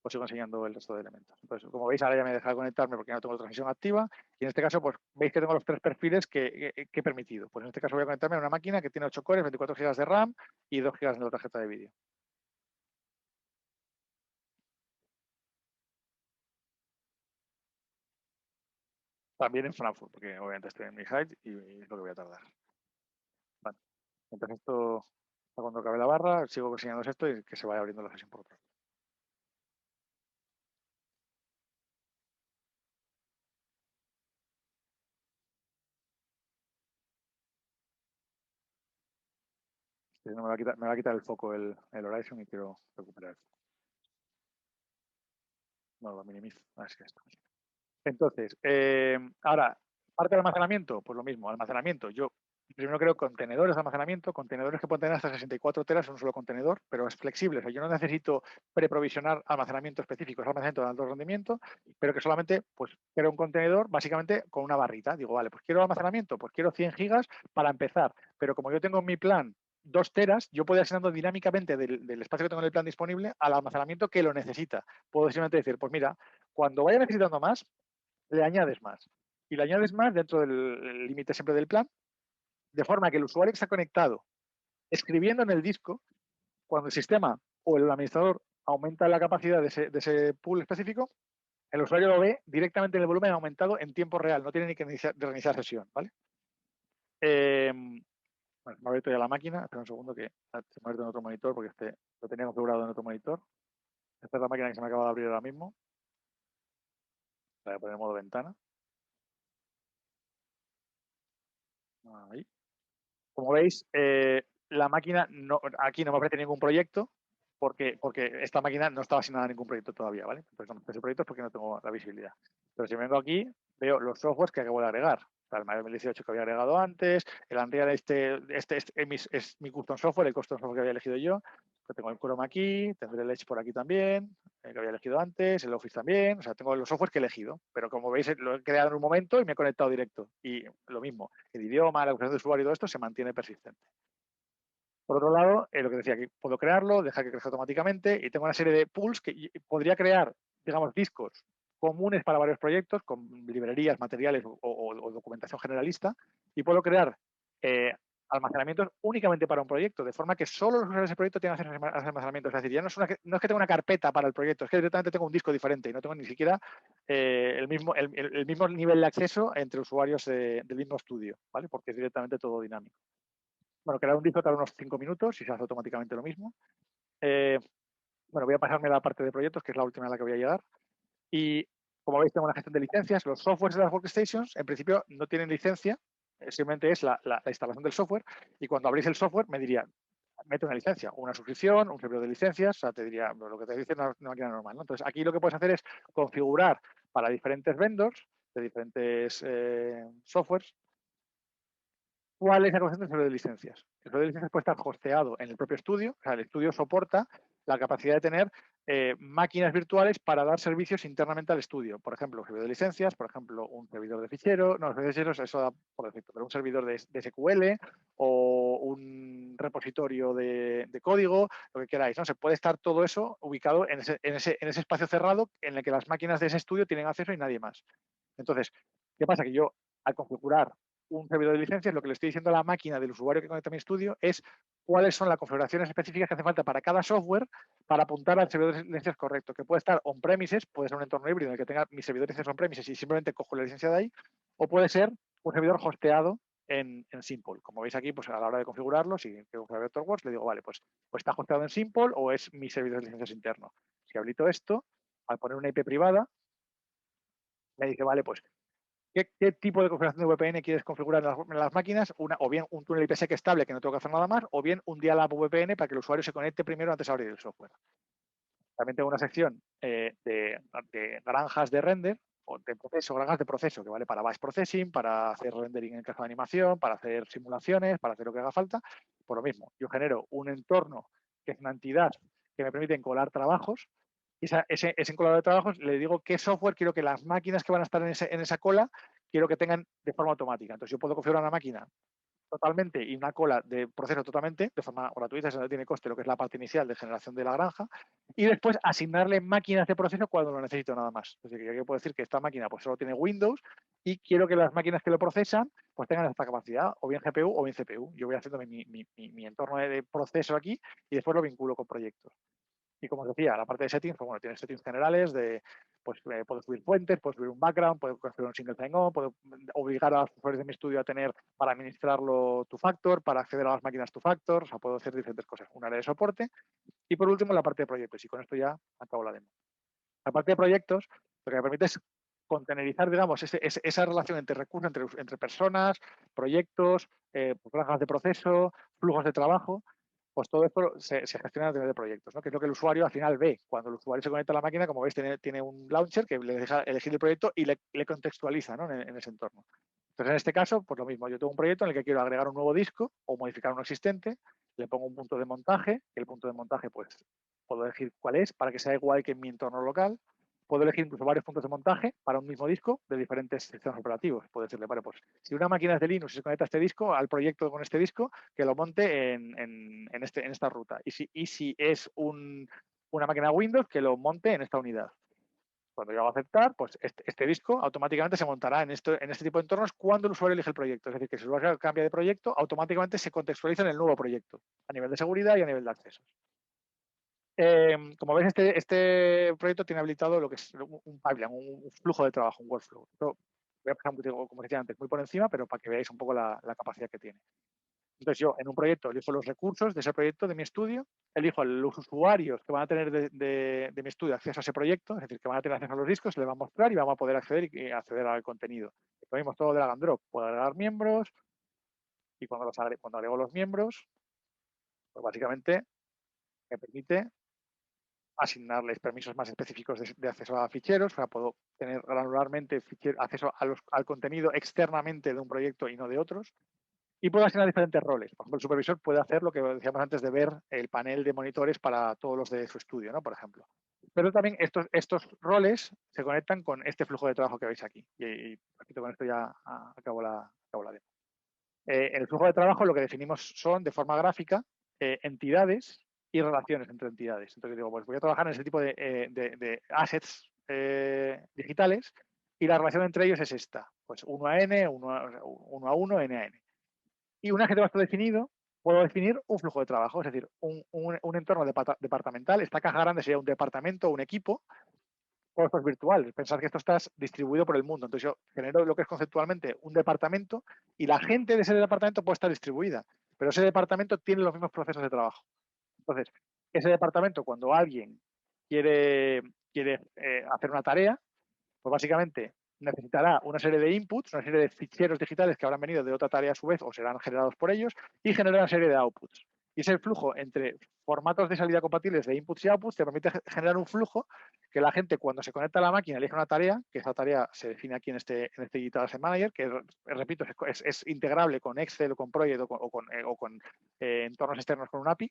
pues sigo enseñando el resto de elementos. Entonces, como veis, ahora ya me deja de conectarme porque no tengo la transmisión activa y en este caso, pues veis que tengo los tres perfiles que he permitido. Pues en este caso voy a conectarme a una máquina que tiene 8 cores, 24 GB de RAM y 2 GB de la tarjeta de vídeo. También en Frankfurt, porque obviamente estoy en mi height y es lo que voy a tardar. Vale. Entonces esto, cuando acabe la barra, sigo enseñándoos esto y que se vaya abriendo la sesión por otro. No me va a quitar el foco el Horizon y quiero recuperar el foco. No, lo minimizo. Es que esto. Entonces, ahora, parte del almacenamiento, pues lo mismo, almacenamiento. Yo primero creo contenedores de almacenamiento, contenedores que pueden tener hasta 64 teras en un solo contenedor, pero es flexible. O sea, yo no necesito preprovisionar almacenamiento específico, es almacenamiento de alto rendimiento, pero que solamente pues creo un contenedor básicamente con una barrita. Digo, vale, pues quiero almacenamiento, pues quiero 100 gigas para empezar, pero como yo tengo en mi plan 2 teras, yo puedo ir asignando dinámicamente del espacio que tengo en el plan disponible al almacenamiento que lo necesita. Puedo simplemente decir, pues mira, cuando vaya necesitando más, le añades más. Y le añades más dentro del límite siempre del plan, de forma que el usuario que está conectado escribiendo en el disco, cuando el sistema o el administrador aumenta la capacidad de ese pool específico, el usuario lo ve directamente en el volumen aumentado en tiempo real, no tiene ni que reiniciar sesión, ¿vale? Bueno, me ha abierto ya la máquina, espera un segundo que se me ha abierto en otro monitor porque lo tenía configurado en otro monitor. Esta es la máquina que se me acaba de abrir ahora mismo. La voy a poner en modo ventana. Ahí. Como veis, la máquina aquí no me ofrece ningún proyecto porque esta máquina no estaba asignada a ningún proyecto todavía, ¿vale? Entonces no me ofrece proyectos porque no tengo la visibilidad. Pero si vengo aquí, veo los softwares que acabo de agregar. O sea, el Mario 2018 que había agregado antes, el Unreal es mi custom software, el custom software que había elegido yo. Que tengo el Chrome aquí, tendré el Edge por aquí también, que había elegido antes, el Office también. O sea, tengo los softwares que he elegido. Pero como veis, lo he creado en un momento y me he conectado directo. Y lo mismo, el idioma, la configuración de usuario y todo esto se mantiene persistente. Por otro lado, lo que decía, que puedo crearlo, dejar que crezca automáticamente y tengo una serie de pools que podría crear, digamos, discos comunes para varios proyectos con librerías, materiales o documentación generalista y puedo crear almacenamientos únicamente para un proyecto, de forma que solo los usuarios de ese proyecto tengan acceso a ese almacenamiento. Es decir, ya no es que tenga una carpeta para el proyecto, es que directamente tengo un disco diferente y no tengo ni siquiera el mismo nivel de acceso entre usuarios del mismo estudio, ¿vale? Porque es directamente todo dinámico. Bueno, crear un disco tarda unos 5 minutos y se hace automáticamente lo mismo. Bueno, voy a pasarme a la parte de proyectos, que es la última a la que voy a llegar. Y como veis, tengo una gestión de licencias. Los softwares de las workstations, en principio, no tienen licencia, simplemente es la instalación del software. Y cuando abrís el software, me diría, mete una licencia, una suscripción, un servidor de licencias, o sea, te diría lo que te dice una máquina normal, ¿no? Entonces, aquí lo que puedes hacer es configurar para diferentes vendors de diferentes softwares cuál es la concepción del servidor de licencias. El servidor de licencias puede estar hosteado en el propio estudio, o sea, el estudio soporta la capacidad de tener máquinas virtuales para dar servicios internamente al estudio. Por ejemplo, un servidor de licencias, por ejemplo, un servidor de ficheros, no, de ficheros, eso da por defecto, pero un servidor de SQL o un repositorio de código, lo que queráis, ¿no? Se puede estar todo eso ubicado en ese espacio cerrado en el que las máquinas de ese estudio tienen acceso y nadie más. Entonces, ¿qué pasa? Que yo, al configurar un servidor de licencias, lo que le estoy diciendo a la máquina del usuario que conecta a mi estudio es cuáles son las configuraciones específicas que hace falta para cada software para apuntar al servidor de licencias correcto, que puede estar on-premises, puede ser un entorno híbrido en el que tenga mi servidor de licencias on-premises y simplemente cojo la licencia de ahí, o puede ser un servidor hosteado en Simple. Como veis aquí, pues a la hora de configurarlo, si tengo que Vectorworks, le digo, vale, pues está hosteado en Simple o es mi servidor de licencias interno. Si habilito esto, al poner una IP privada, me dice, vale, pues ¿qué tipo de configuración de VPN quieres configurar en las máquinas? O bien un túnel IPsec estable que no tengo que hacer nada más, o bien un dial-up VPN para que el usuario se conecte primero antes de abrir el software. También tengo una sección de granjas de render, o de proceso, granjas de proceso, que vale para batch processing, para hacer rendering en caso de animación, para hacer simulaciones, para hacer lo que haga falta. Por lo mismo, yo genero un entorno que es una entidad que me permite encolar trabajos. Y ese encolador de trabajos le digo qué software quiero que las máquinas que van a estar en esa cola quiero que tengan de forma automática. Entonces yo puedo configurar una máquina totalmente y una cola de proceso totalmente, de forma gratuita, eso no tiene coste, lo que es la parte inicial de generación de la granja, y después asignarle máquinas de proceso cuando lo necesito nada más. Es decir, que yo puedo decir que esta máquina pues solo tiene Windows y quiero que las máquinas que lo procesan pues tengan esta capacidad, o bien GPU o bien CPU. Yo voy haciendo mi entorno de proceso aquí y después lo vinculo con proyectos. Y como os decía, la parte de settings, pues bueno, tiene settings generales de, pues puedo subir fuentes, puedo subir un background, puedo construir un single sign-on, puedo obligar a los usuarios de mi estudio a tener para administrarlo two-factor, para acceder a las máquinas two-factor, o sea, puedo hacer diferentes cosas. Un área de soporte. Y por último, la parte de proyectos. Y con esto ya acabo la demo. La parte de proyectos, lo que me permite es contenerizar, digamos, esa relación entre recursos, entre personas, proyectos, granjas de proceso, flujos de trabajo. Pues todo esto se gestiona a través de proyectos, ¿no? Que es lo que el usuario al final ve. Cuando el usuario se conecta a la máquina, como veis, tiene un launcher que le deja elegir el proyecto y le contextualiza, ¿no? en ese entorno. Entonces, en este caso, pues lo mismo. Yo tengo un proyecto en el que quiero agregar un nuevo disco o modificar uno existente. Le pongo un punto de montaje, que el punto de montaje, pues, puedo elegir cuál es para que sea igual que en mi entorno local. Puedo elegir incluso varios puntos de montaje para un mismo disco de diferentes sistemas operativos. Puedo decirle, vale, pues si una máquina es de Linux y se conecta a este disco, al proyecto con este disco, que lo monte en esta ruta. Y si es una máquina Windows, que lo monte en esta unidad. Cuando yo hago aceptar, pues este disco automáticamente se montará en este tipo de entornos cuando el usuario elige el proyecto. Es decir, que si el usuario cambia de proyecto, automáticamente se contextualiza en el nuevo proyecto, a nivel de seguridad y a nivel de accesos. Como veis, este proyecto tiene habilitado lo que es un pipeline, un flujo de trabajo, un workflow. Esto voy a pasar, como decía antes, muy por encima, pero para que veáis un poco la capacidad que tiene. Entonces yo en un proyecto elijo los recursos de ese proyecto, de mi estudio, elijo los usuarios que van a tener de mi estudio acceso a ese proyecto, es decir, que van a tener acceso a los discos, se les va a mostrar y vamos a poder acceder y acceder al contenido. Lo mismo todo de drag and drop, puedo agregar miembros, Y cuando agrego los miembros, pues básicamente me permite asignarles permisos más específicos de acceso a ficheros. O sea, puedo tener granularmente acceso al contenido externamente de un proyecto y no de otros. Y puedo asignar diferentes roles. Por ejemplo, el supervisor puede hacer lo que decíamos antes de ver el panel de monitores para todos los de su estudio, ¿no? Por ejemplo. Pero también estos roles se conectan con este flujo de trabajo que veis aquí. Y con esto ya acabo la demo. En el flujo de trabajo lo que definimos son, de forma gráfica, entidades y relaciones entre entidades. Entonces digo, pues voy a trabajar en ese tipo de assets digitales y la relación entre ellos es esta. Pues 1 a n, 1 a 1, n a n. Y una vez que tengo esto definido, puedo definir un flujo de trabajo, es decir, un entorno departamental. Esta caja grande sería un departamento, un equipo. Todo esto es virtual. Pensad que esto está distribuido por el mundo. Entonces yo genero lo que es conceptualmente un departamento y la gente de ese departamento puede estar distribuida. Pero ese departamento tiene los mismos procesos de trabajo. Entonces, ese departamento, cuando alguien quiere hacer una tarea, pues básicamente necesitará una serie de inputs, una serie de ficheros digitales que habrán venido de otra tarea a su vez o serán generados por ellos y generar una serie de outputs. Y ese flujo entre formatos de salida compatibles de inputs y outputs te permite generar un flujo que la gente cuando se conecta a la máquina elige una tarea, que esa tarea se define aquí en este Digital Asset Manager, que repito, es integrable con Excel o con Project o con entornos externos con un API.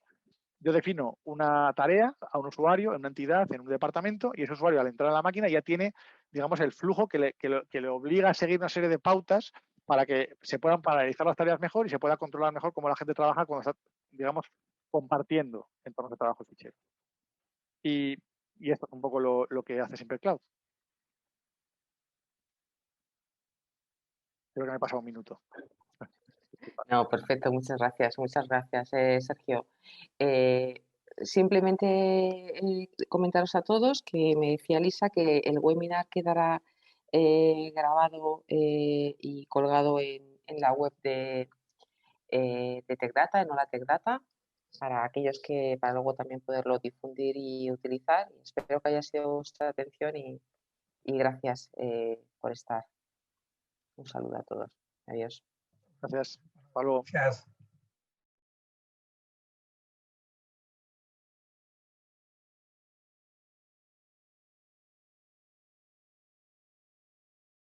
Yo defino una tarea a un usuario en una entidad, en un departamento, y ese usuario al entrar a la máquina ya tiene, digamos, el flujo que le obliga a seguir una serie de pautas para que se puedan paralizar las tareas mejor y se pueda controlar mejor cómo la gente trabaja cuando está, digamos, compartiendo entornos de trabajo fichero. Y esto es un poco lo que hace Simple Cloud. Creo que me he pasado un minuto. No, perfecto, muchas gracias, Sergio. Simplemente comentaros a todos que me decía Lisa que el webinar quedará grabado y colgado en la web de TechData, en Hola TechData, para aquellos que para luego también poderlo difundir y utilizar. Espero que haya sido vuestra atención y gracias por estar. Un saludo a todos. Adiós. Gracias. Hasta luego. Gracias.